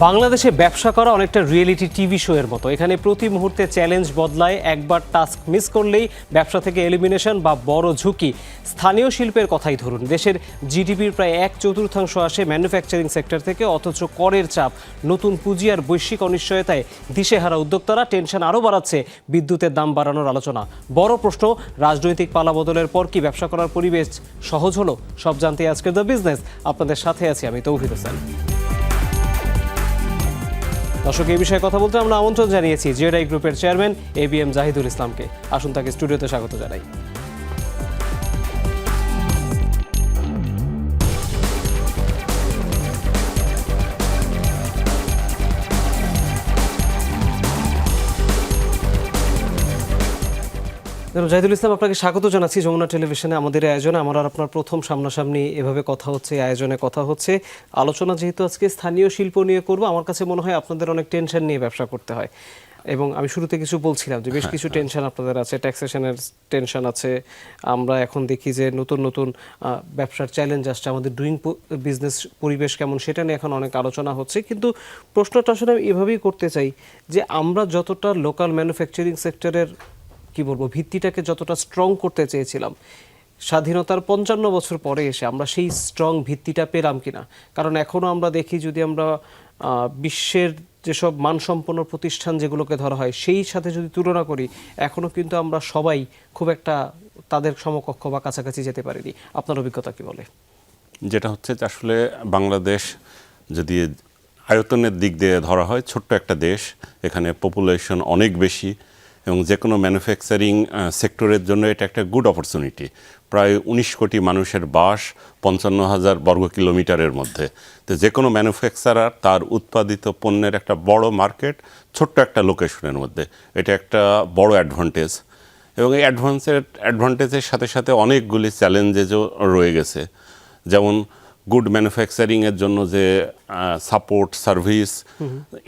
বাংলাদেশে ব্যবসা করা অনেকটা রিয়েলিটি টিভি শো এর মতো। এখানে প্রতি মুহূর্তে চ্যালেঞ্জ বদলায়, একবার টাস্ক মিস করলেই ব্যবসা থেকে এলিমিনেশন বা বড় ঝুঁকি। স্থানীয় শিল্পের কথাই ধরুন, দেশের জিডিপির প্রায় 1/4 আসে ম্যানুফ্যাকচারিং সেক্টর থেকে, অথচ করের চাপ, নতুন পুঁজি আর বৈশ্বিক অনিশ্চয়তায় দিশেহারা উদ্যোক্তারা। টেনশন আরও বাড়াচ্ছে বিদ্যুতের দাম বাড়ানোর আলোচনা। বড় প্রশ্ন, রাজনৈতিক পালাবদলের পর কি ব্যবসা করার পরিবেশ সহজ হলো? সব জানতে আজকের দ্য বিজনেস। আপনাদের সাথে আছি আমি তৌহিদ হোসেন। দর্শক, এই বিষয়ে কথা বলতে আমরা আমন্ত্রণ জানিয়েছি জেডআই গ্রুপের চেয়ারম্যান ABM জাহিদুল ইসলামকে। আসুন তাকে স্টুডিওতে স্বাগত জানাই। জাহিদুল ইসলাম, আপনাকে স্বাগত জানাচ্ছি যমুনা টেলিভিশনে আমাদের আয়োজনে। আমার আর আপনার প্রথম সামনাসামনি এভাবে কথা হচ্ছে, আয়োজনে কথা হচ্ছে। আলোচনা যেহেতু আজকে স্থানীয় শিল্প নিয়ে করব, আমার কাছে মনে হয় আপনাদের অনেক টেনশন নিয়ে ব্যবসা করতে হয়। এবং আমি শুরুতে কিছু বলছিলাম যে বেশ কিছু টেনশন আপনাদের আছে, ট্যাক্সেশনের টেনশন আছে। আমরা এখন দেখি যে নতুন নতুন ব্যবসার চ্যালেঞ্জ আসছে, আমাদের ডুইং বিজনেস পরিবেশ কেমন সেটা নিয়ে এখন অনেক আলোচনা হচ্ছে। কিন্তু প্রশ্নটা আসলে আমি এভাবেই করতে চাই যে আমরা যতটা লোকাল ম্যানুফ্যাকচারিং সেক্টরের কি বলবো ভিত্তিটাকে যতটা স্ট্রং করতে চেয়েছিলাম, স্বাধীনতার 55 বছর পরে এসে আমরা সেই স্ট্রং ভিত্তিটা পেলাম কিনা? কারণ এখনও আমরা দেখি, যদি আমরা বিশ্বের যেসব মানসম্পন্ন প্রতিষ্ঠান যেগুলোকে ধরা হয় সেই সাথে যদি তুলনা করি, এখনও কিন্তু আমরা সবাই খুব একটা তাদের সমকক্ষ বা কাছাকাছি যেতে পারিনি। আপনার অভিজ্ঞতা কি বলে? যেটা হচ্ছে যে আসলে বাংলাদেশ যদি আয়তনের দিক দিয়ে ধরা হয়, ছোট্ট একটা দেশ, এখানে পপুলেশন অনেক বেশি এবং যে কোনো ম্যানুফ্যাকচারিং সেক্টরের জন্য এটা একটা গুড অপরচুনিটি। প্রায় 19 কোটি মানুষের বাস 55,000 বর্গ কিলোমিটারের মধ্যে। তো যে কোনো ম্যানুফ্যাকচারার তার উৎপাদিত পণ্যের একটা বড় মার্কেট ছোট্ট একটা লোকেশনের মধ্যে, এটা একটা বড় অ্যাডভান্টেজ। এবং এই অ্যাডভান্টেজের সাথে সাথে অনেকগুলি চ্যালেঞ্জেসও রয়ে গেছে। যেমন গুড ম্যানুফ্যাকচারিংয়ের জন্য যে সাপোর্ট সার্ভিস,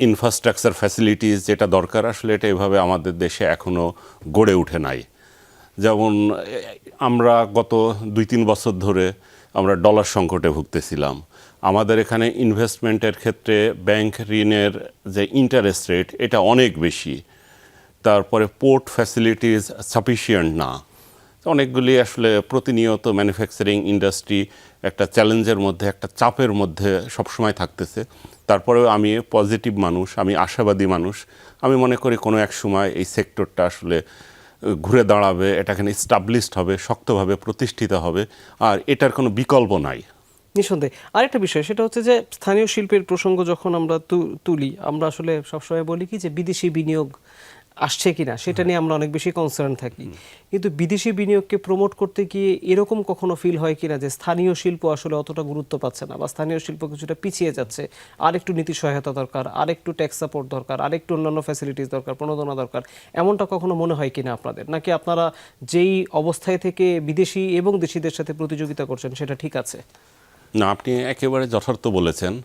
ইনফ্রাস্ট্রাকচার ফ্যাসিলিটিস যেটা দরকার, আসলে এটা এভাবে আমাদের দেশে এখনও গড়ে উঠে নাই। যেমন আমরা গত 2-3 বছর ধরে আমরা ডলার সংকটে ভুগতেছিলাম। আমাদের এখানে ইনভেস্টমেন্টের ক্ষেত্রে ব্যাংক ঋণের যে ইন্টারেস্ট রেট এটা অনেক বেশি। তারপরে পোর্ট ফ্যাসিলিটিস সাফিসিয়েন্ট না। অনেকগুলি আসলে প্রতিনিয়ত ম্যানুফ্যাকচারিং ইন্ডাস্ট্রি একটা চ্যালেঞ্জের মধ্যে, একটা চাপের মধ্যে সবসময় থাকতেছে। তারপরেও আমি পজিটিভ মানুষ, আমি আশাবাদী মানুষ। আমি মনে করি কোনো এক সময় এই সেক্টরটা আসলে ঘুরে দাঁড়াবে, এটা এখানে স্টাবলিশড হবে, শক্তভাবে প্রতিষ্ঠিত হবে, আর এটার কোনো বিকল্প নাই। নিঃসন্দেহে। আরেকটা বিষয়, সেটা হচ্ছে যে স্থানীয় শিল্পের প্রসঙ্গ যখন আমরা তুলি, আমরা আসলে সবসময় বলি কি যে বিদেশি বিনিয়োগ আসছে কিনা সেটা নিয়ে আমরা অনেক বেশি কনসার্ন থাকি। কিন্তু বিদেশি বিনিয়োগকে প্রমোট করতে গিয়ে এরকম কখনো ফিল হয় কিনা যে স্থানীয় শিল্প আসলে অতটা গুরুত্ব পাচ্ছে না, বা স্থানীয় শিল্প কিছুটা পিছিয়ে যাচ্ছে, আরেকটু নীতি সহায়তা দরকার, আরেকটু ট্যাক্স সাপোর্ট দরকার, আরেকটু অন্যান্য ফ্যাসিলিটিস দরকার, প্রণোদনা দরকার? এমনটা কখনো মনে হয় কিনা আপনাদের? নাকি আপনারা যেই অবস্থায় থেকে বিদেশি এবং দেশিদের সাথে প্রতিযোগিতা করছেন সেটা ঠিক আছে? না, আপনি একেবারে যথার্থ বলেছেন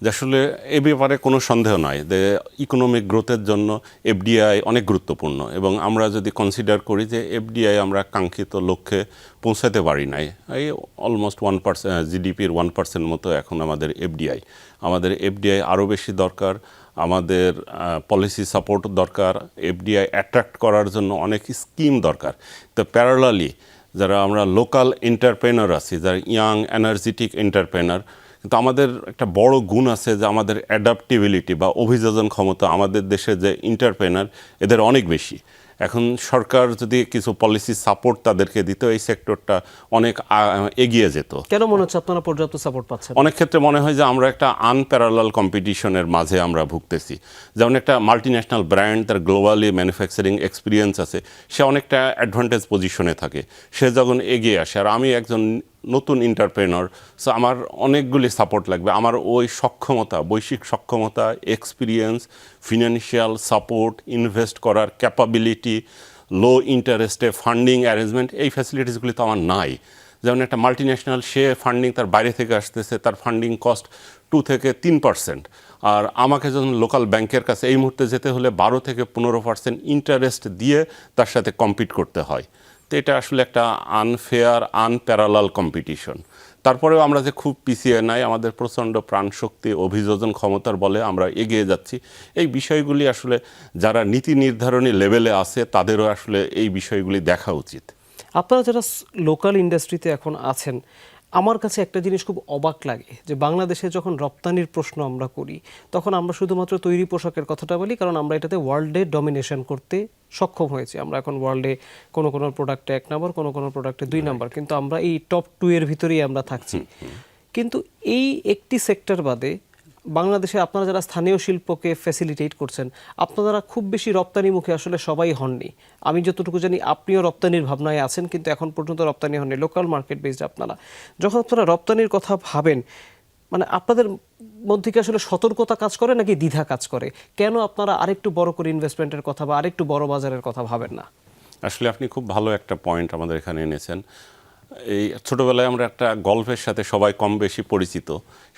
যে আসলে এ ব্যাপারে কোনো সন্দেহ নাই যে ইকোনমিক গ্রোথের জন্য এফডিআই অনেক গুরুত্বপূর্ণ। এবং আমরা যদি কনসিডার করি যে এফডিআই আমরা কাঙ্ক্ষিত লক্ষ্যে পৌঁছাতে পারি নাই, এই অলমোস্ট 1% জিডিপির 1% মতো এখন আমাদের এফডিআই। আমাদের এফডিআই আরও বেশি দরকার, আমাদের পলিসি সাপোর্ট দরকার, এফডিআই অ্যাট্রাক্ট করার জন্য অনেক স্কিম দরকার। তো প্যারালালি যারা আমরা লোকাল এন্টারপ্রেনার আছি, যারা ইয়াং এনার্জেটিক এন্টারপ্রেনার, কিন্তু আমাদের একটা বড় গুণ আছে যে আমাদের অ্যাডাপ্টেবিলিটি বা অভিযোজন ক্ষমতা আমাদের দেশে যে এন্টারপ্রেনার এদের অনেক বেশি। এখন সরকার যদি কিছু পলিসি সাপোর্ট তাদেরকে দিত, এই সেক্টরটা অনেক এগিয়ে যেত। কেন মনে হচ্ছে আপনারা পর্যাপ্ত সাপোর্ট পাচ্ছেন? অনেক ক্ষেত্রে মনে হয় যে আমরা একটা আনপ্যারালাল কম্পিটিশনের মাঝে আমরা ভুগতেছি। যেমন একটা মাল্টিন্যাশনাল ব্র্যান্ড, তার গ্লোবালি ম্যানুফ্যাকচারিং এক্সপিরিয়েন্স আছে, সে অনেকটা অ্যাডভান্টেজ পজিশনে থাকে, সে যখন এগিয়ে আসে। আর আমি একজন নতুন এন্টারপ্রেনর, সো আমার অনেকগুলি সাপোর্ট লাগবে। আমার ওই সক্ষমতা, বৈশ্বিক সক্ষমতা, এক্সপিরিয়েন্স, ফিনান্সিয়াল সাপোর্ট, ইনভেস্ট করার ক্যাপাবিলিটি, লো ইন্টারেস্টে ফান্ডিং অ্যারেঞ্জমেন্ট, এই ফ্যাসিলিটিসগুলি তো আমার নাই। যেমন একটা মাল্টিন্যাশনাল, সে ফান্ডিং তার বাইরে থেকে আসতেছে, তার ফান্ডিং কস্ট 2 থেকে 3%। আর আমাকে যখন লোকাল ব্যাংকের কাছে এই মুহূর্তে যেতে হলে 12 থেকে 15% ইন্টারেস্ট দিয়ে তার সাথে কম্পিট করতে হয়। তো এটা আসলে একটা আনফেয়ার আনপ্যারালাল কম্পিটিশন। তারপরেও আমরা যে খুব পিছিয়ে নাই, আমাদের প্রচণ্ড প্রাণশক্তি অভিযোজন ক্ষমতার বলে আমরা এগিয়ে যাচ্ছি। এই বিষয়গুলি আসলে যারা নীতি নির্ধারণী লেভেলে আছে তাদেরও আসলে এই বিষয়গুলি দেখা উচিত। আপনারা যারা লোকাল ইন্ডাস্ট্রিতে এখন আছেন, আমার কাছে একটা জিনিস খুব অবাক লাগে যে বাংলাদেশে যখন রপ্তানির প্রশ্ন আমরা করি তখন আমরা শুধুমাত্র তৈরি পোশাকের কথাটা বলি, কারণ আমরা এটাতে ওয়ার্ল্ডে ডমিনেশন করতে সক্ষম হয়েছি। আমরা এখন ওয়ার্ল্ডে কোনো কোনো প্রোডাক্টে 1 নম্বর, কোনো কোনো প্রোডাক্টে 2 নম্বর, কিন্তু আমরা এই টপ 2 এর ভিতরেই আমরা থাকছি। কিন্তু এই একটি সেক্টর বাদে বাংলাদেশে আপনারা যারা স্থানীয় শিল্পকে ফ্যাসিলিটেট করছেন, আপনারা খুব বেশি রপ্তানি মুখে আসলে সবাই হননি। আমি যতটুকু জানি আপনিও রপ্তানির ভাবনায় আছেন, কিন্তু এখন পর্যন্ত রপ্তানি হননি, লোকাল মার্কেট বেসড আপনারা। যখন আপনারা রপ্তানির কথা ভাবেন, মানে আপনাদের মধ্যে কি আসলে সতর্কতা কাজ করে নাকি দ্বিধা কাজ করে? কেন আপনারা আরেকটু বড় করে ইনভেস্টমেন্টের কথা বা আরেকটু বড় বাজারের কথা ভাবেন না? আসলে আপনি খুব ভালো একটা পয়েন্ট আমাদের এখানে এনেছেন। এই ছোটোবেলায় আমরা একটা গল্পের সাথে সবাই কম বেশি পরিচিত।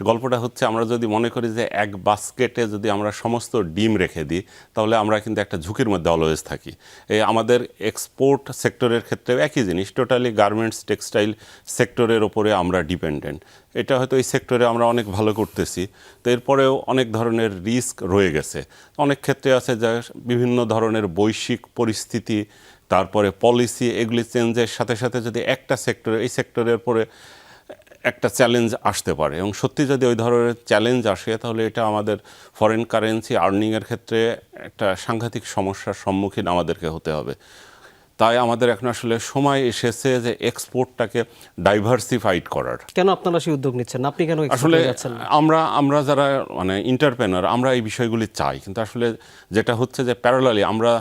গল্পটা হচ্ছে, আমরা যদি মনে করি যে এক বাস্কেটে যদি আমরা সমস্ত ডিম রেখে দিই তাহলে আমরা কিন্তু একটা ঝুঁকির মধ্যে অলওয়েজ থাকি। এই আমাদের এক্সপোর্ট সেক্টরের ক্ষেত্রে একই জিনিস, টোটালি গার্মেন্টস টেক্সটাইল সেক্টরের ওপরে আমরা ডিপেন্ডেন্ট। এটা হয়তো এই সেক্টরে আমরা অনেক ভালো করতেছি, তো এরপরেও অনেক ধরনের রিস্ক রয়ে গেছে। অনেক ক্ষেত্রে আছে যা বিভিন্ন ধরনের বৈশ্বিক পরিস্থিতি, তারপরে পলিসি, এগুলি চেঞ্জের সাথে সাথে যদি একটা সেক্টরে, এই সেক্টরের পরে একটা চ্যালেঞ্জ আসতে পারে, এবং সত্যি যদি ওই ধরনের চ্যালেঞ্জ আসে তাহলে এটা আমাদের ফরেন কারেন্সি আর্নিংয়ের ক্ষেত্রে একটা সাংঘাতিক সমস্যার সম্মুখীন আমাদেরকে হতে হবে। তাই আমাদের এখন আসলে সময় এসেছে যে এক্সপোর্টটাকে ডাইভার্সিফাইড করার। কেন আপনারা সেই উদ্যোগ নিচ্ছেন না? আপনি কেন আসলে যাচ্ছেন না? আমরা যারা মানে এন্টারপ্রেনার, আমরা এই বিষয়গুলি চাই, কিন্তু আসলে যেটা হচ্ছে যে প্যারালালি আমরা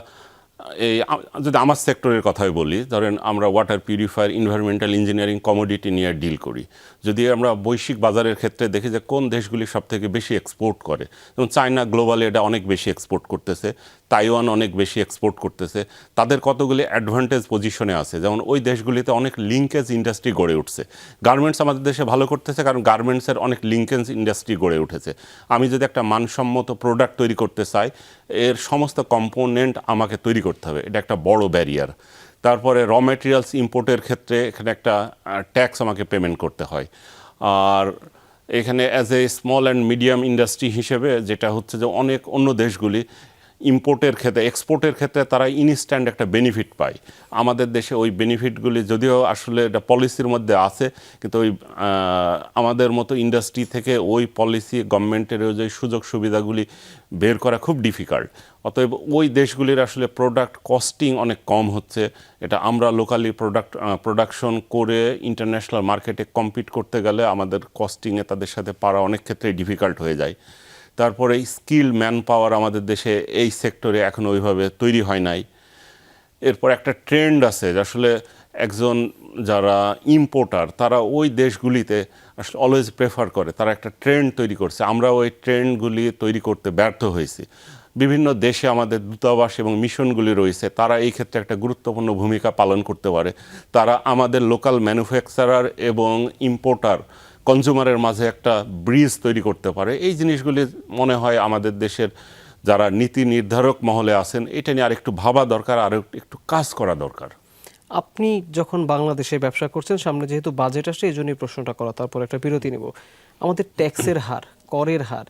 যদি আমার সেক্টরের কথাই বলি, ধরেন আমরা water purifier, environmental engineering, commodity নিয়ে ডিল করি। যদি আমরা বৈশ্বিক বাজারের ক্ষেত্রে দেখি যে কোন দেশগুলি সব থেকে বেশি এক্সপোর্ট করে, যেমন চায়না গ্লোবালি এটা অনেক বেশি এক্সপোর্ট করতেছে, তাইওয়ান অনেক বেশি এক্সপোর্ট করতেছে, তাদের কতগুলি অ্যাডভান্টেজ পজিশনে আছে। যেমন ওই দেশগুলিতে অনেক লিঙ্কেজ ইন্ডাস্ট্রি গড়ে উঠছে। গার্মেন্টস আমাদের দেশে ভালো করতেছে কারণ গার্মেন্টসের অনেক লিঙ্কেজ ইন্ডাস্ট্রি গড়ে উঠেছে। আমি যদি একটা মানসম্মত প্রোডাক্ট তৈরি করতে চাই, এর সমস্ত কম্পোনেন্ট আমাকে তৈরি করতে হবে, এটা একটা বড় ব্যারিয়ার। তারপরে র ম্যাটেরিয়ালস ইম্পোর্টের ক্ষেত্রে এখানে একটা ট্যাক্স আমাকে পেমেন্ট করতে হয়। আর এখানে as a small and medium industry হিসেবে যেটা হচ্ছে যে অনেক অন্য দেশগুলি ইম্পোর্টের ক্ষেত্রে, এক্সপোর্টের ক্ষেত্রে তারা ইনস্ট্যান্ট একটা বেনিফিট পায়। আমাদের দেশে ওই বেনিফিটগুলি যদিও আসলে এটা পলিসির মধ্যে আছে, কিন্তু ওই আমাদের মতো ইন্ডাস্ট্রি থেকে ওই পলিসি, গভর্নমেন্টের ওই যে সুযোগ সুবিধাগুলি বের করা খুব ডিফিকাল্ট। অতএব ওই দেশগুলির আসলে প্রোডাক্ট কস্টিং অনেক কম হচ্ছে। এটা আমরা লোকালি প্রোডাকশন করে ইন্টারন্যাশনাল মার্কেটে কম্পিট করতে গেলে আমাদের কস্টিংয়ে তাদের সাথে পারা অনেক ক্ষেত্রেই ডিফিকাল্ট হয়ে যায়। তারপরে স্কিল ম্যান পাওয়ার আমাদের দেশে এই সেক্টরে এখন ওইভাবে তৈরি হয় নাই। এরপর একটা ট্রেন্ড আছে যে আসলে একজন যারা ইম্পোর্টার তারা ওই দেশগুলিতে আসলে অলওয়েজ প্রেফার করে, তারা একটা ট্রেন্ড তৈরি করছে। আমরা ওই ট্রেন্ডগুলি তৈরি করতে ব্যর্থ হয়েছি। বিভিন্ন দেশে আমাদের দূতাবাস এবং মিশনগুলি রয়েছে, তারা এই ক্ষেত্রে একটা গুরুত্বপূর্ণ ভূমিকা পালন করতে পারে। তারা আমাদের লোকাল ম্যানুফ্যাকচারার এবং ইম্পোর্টার, কনজিউমারের মাঝে একটা ব্রিজ তৈরি করতে পারে। এই জিনিসগুলি মনে হয় আমাদের দেশের যারা নীতি নির্ধারক মহলে আছেন এটা নিয়ে আরেকটু ভাবা দরকার, আর একটু কাজ করা দরকার। আপনি যখন বাংলাদেশে ব্যবসা করছেন, সামনে যেহেতু বাজেট আসছে এই জন্যই প্রশ্নটা করা, তারপর একটা বিরতি নেব। আমাদের ট্যাক্সের হার, করের হার,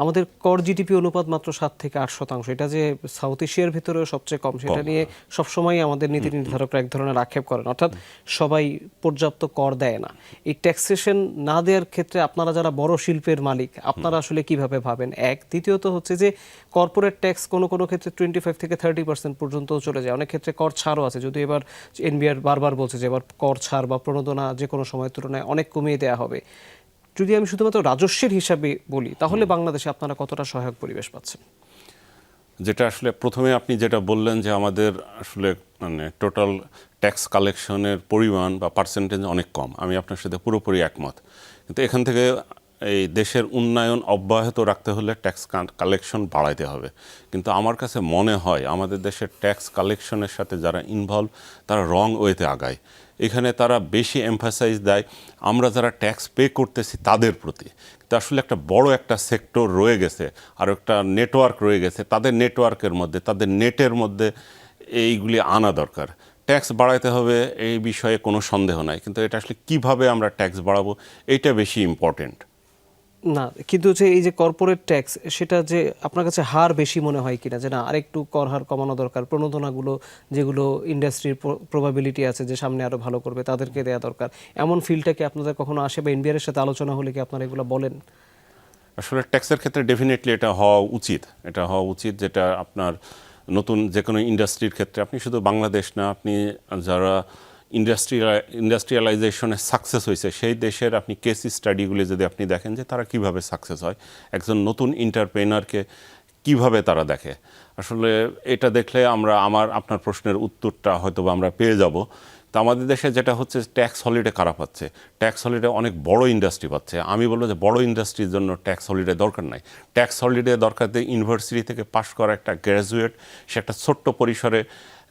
আমাদের কর জিডিপি অনুপাত মাত্র 7 থেকে 8%। এটা যে সাউথ এশিয়ার ভিতরেও সবচেয়ে কম, সেটা নিয়ে সবসময় আমাদের নীতি নির্ধারকরা এক ধরনের আক্ষেপ করেন, অর্থাৎ সবাই পর্যাপ্ত কর দেয় না। এই ট্যাক্সেশন না দেওয়ার ক্ষেত্রে আপনারা যারা বড় শিল্পের মালিক, আপনারা আসলে কিভাবে ভাবেন? এক, দ্বিতীয়ত হচ্ছে যে কর্পোরেট ট্যাক্স কোনো কোনো ক্ষেত্রে 25 থেকে 30% পর্যন্ত চলে যায়, অনেক ক্ষেত্রে কর ছাড়ও আছে। যদি এবার এনবিআর বারবার বলছে যে এবার কর ছাড় বা প্রণোদনা যে কোনো সময়ের তুলনায় অনেক কমিয়ে দেওয়া হবে। যদি আমি শুধুমাত্র রাজস্বের হিসাবে বলি, তাহলে বাংলাদেশে আপনারা কতটা সহায়ক পরিবেশ পাচ্ছেন? যেটা আসলে প্রথমে আপনি যেটা বললেন যে আমাদের আসলে মানে টোটাল ট্যাক্স কালেকশনের পরিমাণ বা পার্সেন্টেজ অনেক কম, আমি আপনার সাথে পুরোপুরি একমত। কিন্তু এখান থেকে এই দেশের উন্নয়ন অব্যাহত রাখতে হলে ট্যাক্স কালেকশন বাড়াইতে হবে। কিন্তু আমার কাছে মনে হয় আমাদের দেশের ট্যাক্স কালেকশনের সাথে যারা ইনভলভ তারা রং ওয়েতে আগায়। এখানে তারা বেশি এমফাসাইজ দেয় আমরা যারা ট্যাক্স পে করতেছি তাদের প্রতি। কিন্তু আসলে একটা বড় একটা সেক্টর রয়ে গেছে, আর একটা নেটওয়ার্ক রয়ে গেছে, তাদের নেটওয়ার্কের মধ্যে, তাদের নেটের মধ্যে এইগুলি আনা দরকার। ট্যাক্স বাড়াইতে হবে এই বিষয়ে কোনো সন্দেহ নাই, কিন্তু এটা আসলে কিভাবে আমরা ট্যাক্স বাড়াবো এইটা বেশি ইম্পর্টেন্ট। না, কিন্তু যে এই যে কর্পোরেট ট্যাক্স, সেটা যে আপনার কাছে হার বেশি মনে হয় কিনা, যে না আরেকটু কর হার কমানো দরকার, প্রণোদনাগুলো যেগুলো ইন্ডাস্ট্রির প্রবাবিলিটি আছে যে সামনে আরো ভালো করবে তাদেরকে দেওয়া দরকার, এমন ফিলটা কি আপনাদের কখনো আসে, বা এনবিআর এর সাথে আলোচনা হলে কি আপনারা এগুলো বলেন? আসলে ট্যাক্সের ক্ষেত্রে ডেফিনেটলি এটা হওয়া উচিত, এটা হওয়া উচিত, যেটা আপনার নতুন যে কোনো ইন্ডাস্ট্রির ক্ষেত্রে, আপনি শুধু বাংলাদেশ না, আপনি যারা ইন্ডাস্ট্রিয়ালাইজেশনে সাকসেস হয়েছে সেই দেশের আপনি কেস স্টাডিগুলি যদি আপনি দেখেন যে তারা কিভাবে সাকসেস হয়, একজন নতুন এন্টারপ্রেনারকে কিভাবে তারা দেখে, আসলে এটা দেখলে আপনার প্রশ্নের উত্তরটা হয়তো বা আমরা পেয়ে যাব। তো আমাদের দেশে যেটা হচ্ছে, ট্যাক্স হলিডে কারা পাচ্ছে? ট্যাক্স হলিডে অনেক বড় ইন্ডাস্ট্রি পাচ্ছে। আমি বলবো যে বড় ইন্ডাস্ট্রির জন্য ট্যাক্স হলিডে দরকার নাই। ট্যাক্স হলিডে দরকার দিয়ে ইউনিভার্সিটি থেকে পাশ করা একটা গ্র্যাজুয়েট, সে একটা ছোট্ট পরিসরে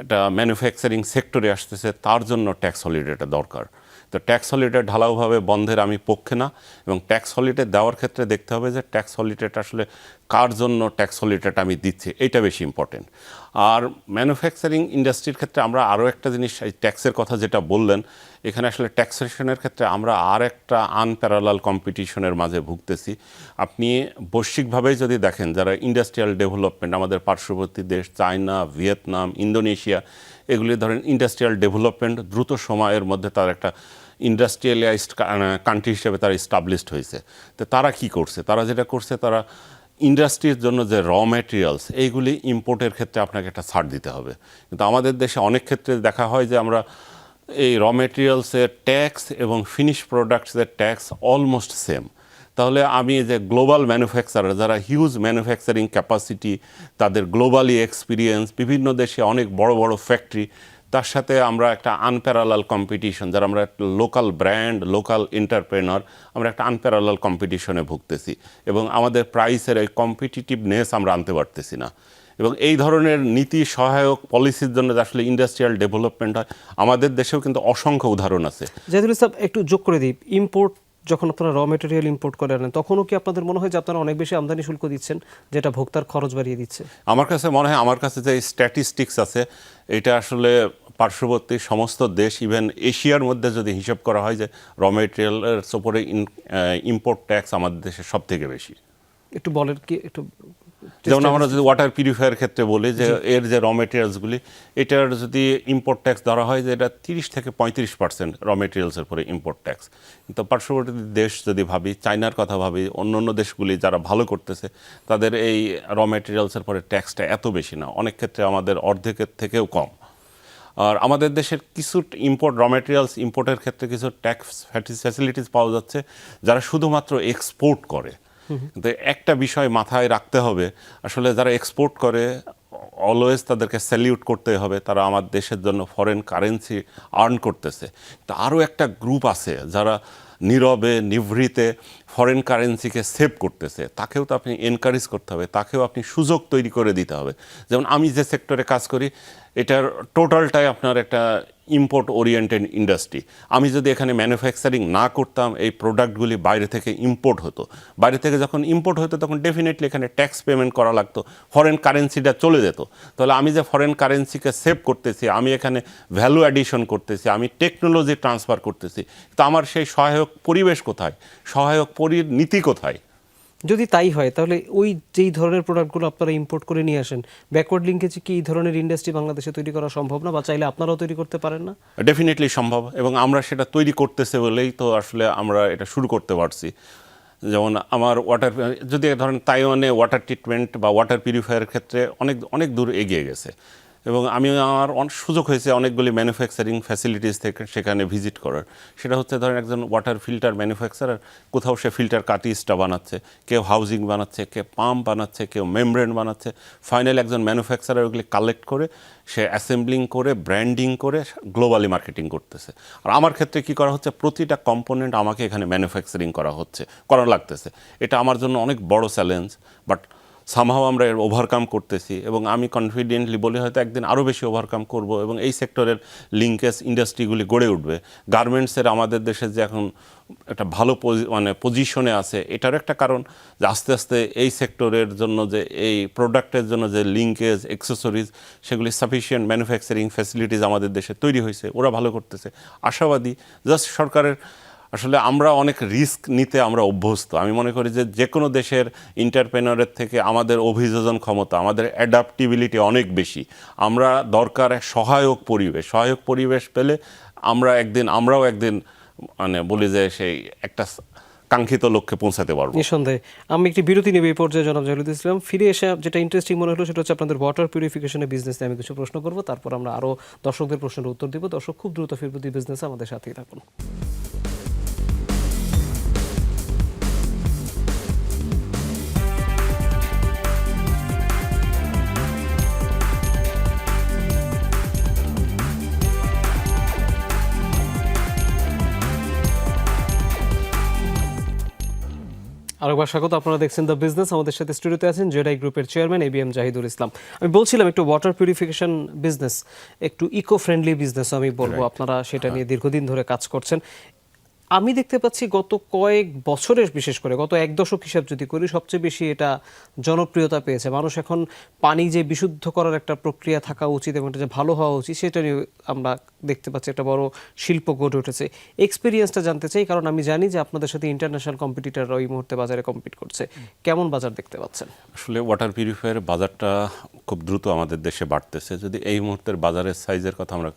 একটা ম্যানুফ্যাকচারিং সেক্টরে আসতেছে, তার জন্য ট্যাক্স হলিডেটা দরকার। তো ট্যাক্স হলিডে ঢালাওভাবে বন্ধের আমি পক্ষে না, এবং ট্যাক্স হলিডে দেওয়ার ক্ষেত্রে দেখতে হবে যে ট্যাক্স হলিডেটা আসলে কার জন্য ট্যাক্স হলিডেটা আমি দিচ্ছি, এইটা বেশি ইম্পর্টেন্ট। আর ম্যানুফ্যাকচারিং ইন্ডাস্ট্রির ক্ষেত্রে আমরা আরও একটা জিনিস, এই ট্যাক্সের কথা যেটা বললেন, এখানে আসলে ট্যাক্সেশনের ক্ষেত্রে আমরা আর একটা আনপ্যারালাল কম্পিটিশনের মাঝে ভুগতেছি। আপনি বৈশ্বিকভাবেই যদি দেখেন, যারা ইন্ডাস্ট্রিয়াল ডেভেলপমেন্ট, আমাদের পার্শ্ববর্তী দেশ চায়না, ভিয়েতনাম, ইন্দোনেশিয়া, এগুলি ধরেন ইন্ডাস্ট্রিয়াল ডেভেলপমেন্ট দ্রুত সময়ের মধ্যে তার একটা ইন্ডাস্ট্রিয়ালাইজড কান্ট্রি হিসেবে তারা এস্টাবলিশড হয়েছে। তো তারা কি করছে? তারা যেটা করছে, তারা ইন্ডাস্ট্রির জন্য যে র ম্যাটেরিয়ালস, এইগুলি ইম্পোর্টের ক্ষেত্রে আপনাকে একটা ছাড় দিতে হবে। কিন্তু আমাদের দেশে অনেক ক্ষেত্রে দেখা হয় যে আমরা এই র ম্যাটেরিয়ালসের ট্যাক্স এবং ফিনিশ প্রোডাক্টসের ট্যাক্স অলমোস্ট সেম। তাহলে আমি যে গ্লোবাল ম্যানুফ্যাকচারার, যারা হিউজ ম্যানুফ্যাকচারিং ক্যাপাসিটি, তাদের গ্লোবালি এক্সপিরিয়েন্স, বিভিন্ন দেশে অনেক বড় বড় ফ্যাক্টরি, তার সাথে আমরা একটা আনপ্যারালাল কম্পিটিশন, যারা আমরা একটা লোকাল ব্র্যান্ড, লোকাল এন্টারপ্রেনার, আমরা একটা আনপ্যারালাল কম্পিটিশনে ভুগতেছি, এবং আমাদের প্রাইসের এই কম্পিটিটিভনেস আমরা আনতে পারতেছি না। এবং এই ধরনের নীতি সহায়ক পলিসির জন্য আসলে ইন্ডাস্ট্রিয়াল ডেভেলপমেন্ট হয়, আমাদের দেশেও কিন্তু অসংখ্য উদাহরণ আছে। জাহিদুল ইসলাম, একটু যোগ করে দিই, ইম্পোর্ট যখন আপনারা র মেটেরিয়াল ইম্পোর্ট করে আনেন, তখনও কি আপনাদের মনে হয় যে আপনারা অনেক বেশি আমদানি শুল্ক দিচ্ছেন, যেটা ভোক্তার খরচ বাড়িয়ে দিচ্ছে? আমার কাছে মনে হয়, আমার কাছে যে স্ট্যাটিস্টিক্স আছে, এটা আসলে পার্শ্ববর্তী সমস্ত দেশ, ইভেন এশিয়ার মধ্যে যদি হিসাব করা হয়, যে র মেটেরিয়ালের ওপরে ইম্পোর্ট ট্যাক্স আমাদের দেশে সব থেকে বেশি। একটু বলেন কি, একটু। যেমন আমরা যদি ওয়াটার পিউরিফায়ার ক্ষেত্রে বলি, যে এর যে র মেটেরিয়ালসগুলি, এটার যদি ইম্পোর্ট ট্যাক্স ধরা হয় যে এটা 30 থেকে 35% র মেটেরিয়ালসের পরে ইম্পোর্ট ট্যাক্স। কিন্তু পার্শ্ববর্তী দেশ যদি ভাবি, চায়নার কথা ভাবি, অন্য দেশগুলি যারা ভালো করতেছে, তাদের এই র মেটেরিয়ালসের পরে ট্যাক্সটা এত বেশি না, অনেক ক্ষেত্রে আমাদের অর্ধেকের থেকেও কম। আর আমাদের দেশের কিছু ইম্পোর্ট র মেটেরিয়ালস ইম্পোর্টের ক্ষেত্রে কিছু ট্যাক্স ফ্যাসিলিটিস পাওয়া যাচ্ছে, যারা শুধুমাত্র এক্সপোর্ট করে। কিন্তু একটা বিষয় মাথায় রাখতে হবে, আসলে যারা এক্সপোর্ট করে অলওয়েজ তাদেরকে স্যালিউট করতে হবে, তারা আমার দেশের জন্য ফরেন কারেন্সি আর্ন করতেছে। তো আরও একটা গ্রুপ আছে যারা নীরবে নিভৃতে ফরেন কারেন্সিকে সেভ করতেছে, তাকেও তো আপনি এনকারেজ করতে হবে, তাকেও আপনি সুযোগ তৈরি করে দিতে হবে। যেমন আমি যে সেক্টরে কাজ করি, এটার টোটালটাই আপনার একটা ইম্পোর্ট ওরিয়েন্টেড ইন্ডাস্ট্রি। আমি যদি এখানে ম্যানুফ্যাকচারিং না করতাম, এই প্রোডাক্টগুলি বাইরে থেকে ইম্পোর্ট হতো। বাইরে থেকে যখন ইম্পোর্ট হতো, তখন ডেফিনেটলি এখানে ট্যাক্স পেমেন্ট করা লাগতো, ফরেন কারেন্সিটা চলে যেত। তাহলে আমি যে ফরেন কারেন্সিকে সেভ করতেছি, আমি এখানে ভ্যালু অ্যাডিশন করতেছি, আমি টেকনোলজি ট্রান্সফার করতেছি, তো আমার সেই সহায়ক পরিবেশ কোথায়, সহায়ক নীতি কোথায়? যদি তাই হয়, তাহলে ওই যেই ধরনের প্রোডাক্টগুলো আপনারা ইম্পোর্ট করে নিয়ে আসেন, ব্যাকওয়ার্ড লিঙ্কেজে কি এই ধরনের ইন্ডাস্ট্রি বাংলাদেশে তৈরি করা সম্ভব না, বা চাইলে আপনারাও তৈরি করতে পারেন না? ডেফিনেটলি সম্ভব, এবং আমরা সেটা তৈরি করতেছে বলেই তো আসলে আমরা এটা শুরু করতে পারছি। যেমন আমার যদি ধরেন তাইওয়ানে ওয়াটার ট্রিটমেন্ট বা ওয়াটার পিউরিফায়ারের ক্ষেত্রে অনেক অনেক দূর এগিয়ে গেছে, এবং আমার সুযোগ হয়েছে অনেকগুলি ম্যানুফ্যাকচারিং ফ্যাসিলিটিস থেকে সেখানে ভিজিট করার। সেটা হচ্ছে ধরেন একজন ওয়াটার ফিল্টার ম্যানুফ্যাকচারার, কোথাও সে ফিল্টার কার্টিজটা বানাচ্ছে, কেউ হাউজিং বানাচ্ছে, কেউ পাম্প বানাচ্ছে, কেউ মেমব্রেন বানাচ্ছে। ফাইনালি একজন ম্যানুফ্যাকচারার ওগুলি কালেক্ট করে, সে অ্যাসেম্বলিং করে, ব্র্যান্ডিং করে গ্লোবালি মার্কেটিং করতেছে। আর আমার ক্ষেত্রে কি করা হচ্ছে, প্রতিটা কম্পোনেন্ট আমাকে এখানে ম্যানুফ্যাকচারিং করা লাগতেছে। এটা আমার জন্য অনেক বড় চ্যালেঞ্জ, বাট সামহাও আমরা এর ওভারকাম করতেছি এবং আমি কনফিডেন্টলি বলি হয়তো একদিন আরও বেশি ওভারকাম করব এবং এই সেক্টরের লিঙ্কেজ ইন্ডাস্ট্রিগুলি গড়ে উঠবে। গার্মেন্টসের আমাদের দেশে যে এখন একটা ভালো পজিশনে আছে, এটারও একটা কারণ যে আস্তে আস্তে এই সেক্টরের জন্য যে এই প্রোডাক্টের জন্য যে লিঙ্কেজ অ্যাক্সেসরিজ সেগুলি সাফিসিয়েন্ট ম্যানুফ্যাকচারিং ফ্যাসিলিটিস আমাদের দেশে তৈরি হয়েছে, ওরা ভালো করতেছে, আশাবাদী। জাস্ট সরকারের আসলে আমরা অনেক রিস্ক নিতে আমরা অভ্যস্ত। আমি মনে করি যে যে কোনো দেশের এন্টারপ্রেনারের থেকে আমাদের অভিযোজন ক্ষমতা, আমাদের অ্যাডাপ্টিবিলিটি অনেক বেশি। আমরা দরকার এক সহায়ক পরিবেশ পেলে আমরাও একদিন বলি যে সেই একটা কাঙ্ক্ষিত লক্ষ্যে পৌঁছাতে পারবো। নিঃসন্দেহে। আমি একটি বিরতি নেব এই পর্যায়ে জনাব জাহিদুল ইসলাম। ফিরে এসে যেটা ইন্টারেস্টিং মনে হলো সেটা হচ্ছে আপনাদের ওয়াটার পিউরিফিকেশনের বিজনেস নিয়ে আমি কিছু প্রশ্ন করব, তারপর আমরা আরও দর্শকদের প্রশ্নের উত্তর দিব। দর্শক খুব দ্রুত ফিরবো বিজনেসে, আমাদের সাথেই থাকুন। আরেকবার স্বাগত, আপনারা দেখছেন দ্য বিজনেস। আমাদের সাথে স্টুডিওতে আছেন জেডাই গ্রুপের চেয়ারম্যান ABM জাহিদুল ইসলাম। আমি বলছিলাম একটু ওয়াটার পিউরিফিকেশন বিজনেস, একটু ইকো ফ্রেন্ডলি বিজনেস আমি বলবো, আপনারা সেটা নিয়ে দীর্ঘদিন ধরে কাজ করছেন। আমি দেখতে পাচ্ছি গত কয়েক বছরের, বিশেষ করে গত এক দশক হিসাব যদি করি, সবচেয়ে বেশি এটা জনপ্রিয়তা পেয়েছে। মানুষ এখন পানি যে বিশুদ্ধ করার একটা প্রক্রিয়া থাকা উচিত এবং এটা যে ভালো হওয়া উচিত, সেটা নিয়ে আমরা দেখতে পাচ্ছি একটা বড় শিল্প গড়ে উঠেছে। এক্সপিরিয়েন্সটা জানতে চাই, কারণ আমি জানি যে আপনাদের সাথে ইন্টারন্যাশনাল কম্পিটিটররা এই মুহূর্তে বাজারে কম্পিট করছে। কেমন বাজার দেখতে পাচ্ছেন? আসলে ওয়াটার পিউরিফায়ারের বাজারটা খুব দ্রুত আমাদের দেশে বাড়তেছে। যদি এই মুহূর্তের বাজারের সাইজের কথা আমরা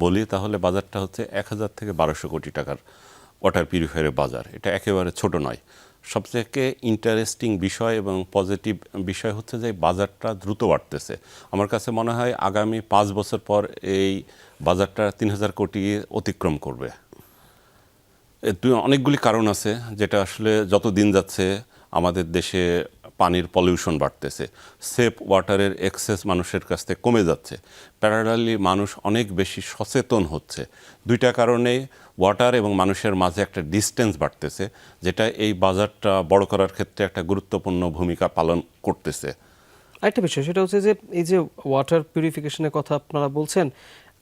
বলি, তাহলে বাজারটা হচ্ছে 1000 থেকে 1200 কোটি টাকার ওয়াটার পিউরিফায়ারের বাজার। এটা একেবারে ছোট নয়। সবথেকে ইন্টারেস্টিং বিষয় এবং পজিটিভ বিষয় হচ্ছে যে বাজারটা দ্রুত বাড়তেছে। আমার কাছে মনে হয় আগামী 5 বছর পর এই বাজারটা 3000 কোটি অতিক্রম করবে। অনেকগুলি কারণ আছে, যেটা আসলে যত দিন যাচ্ছে আমাদের দেশে পানির পলিউশন বাড়তেছে, সেফ ওয়াটারের অ্যাক্সেস মানুষের কাছ থেকে কমে যাচ্ছে, প্যারালালি মানুষ অনেক বেশি সচেতন হচ্ছে। দুইটা কারণে ওয়াটার এবং মানুষের মাঝে একটা ডিস্টেন্স বাড়তেছে, যেটা এই বাজারটা বড় করার ক্ষেত্রে একটা গুরুত্বপূর্ণ ভূমিকা পালন করতেছে। আরেকটা বিষয় সেটা হচ্ছে যে এই যে ওয়াটার পিউরিফিকেশনের কথা আপনারা বলছেন,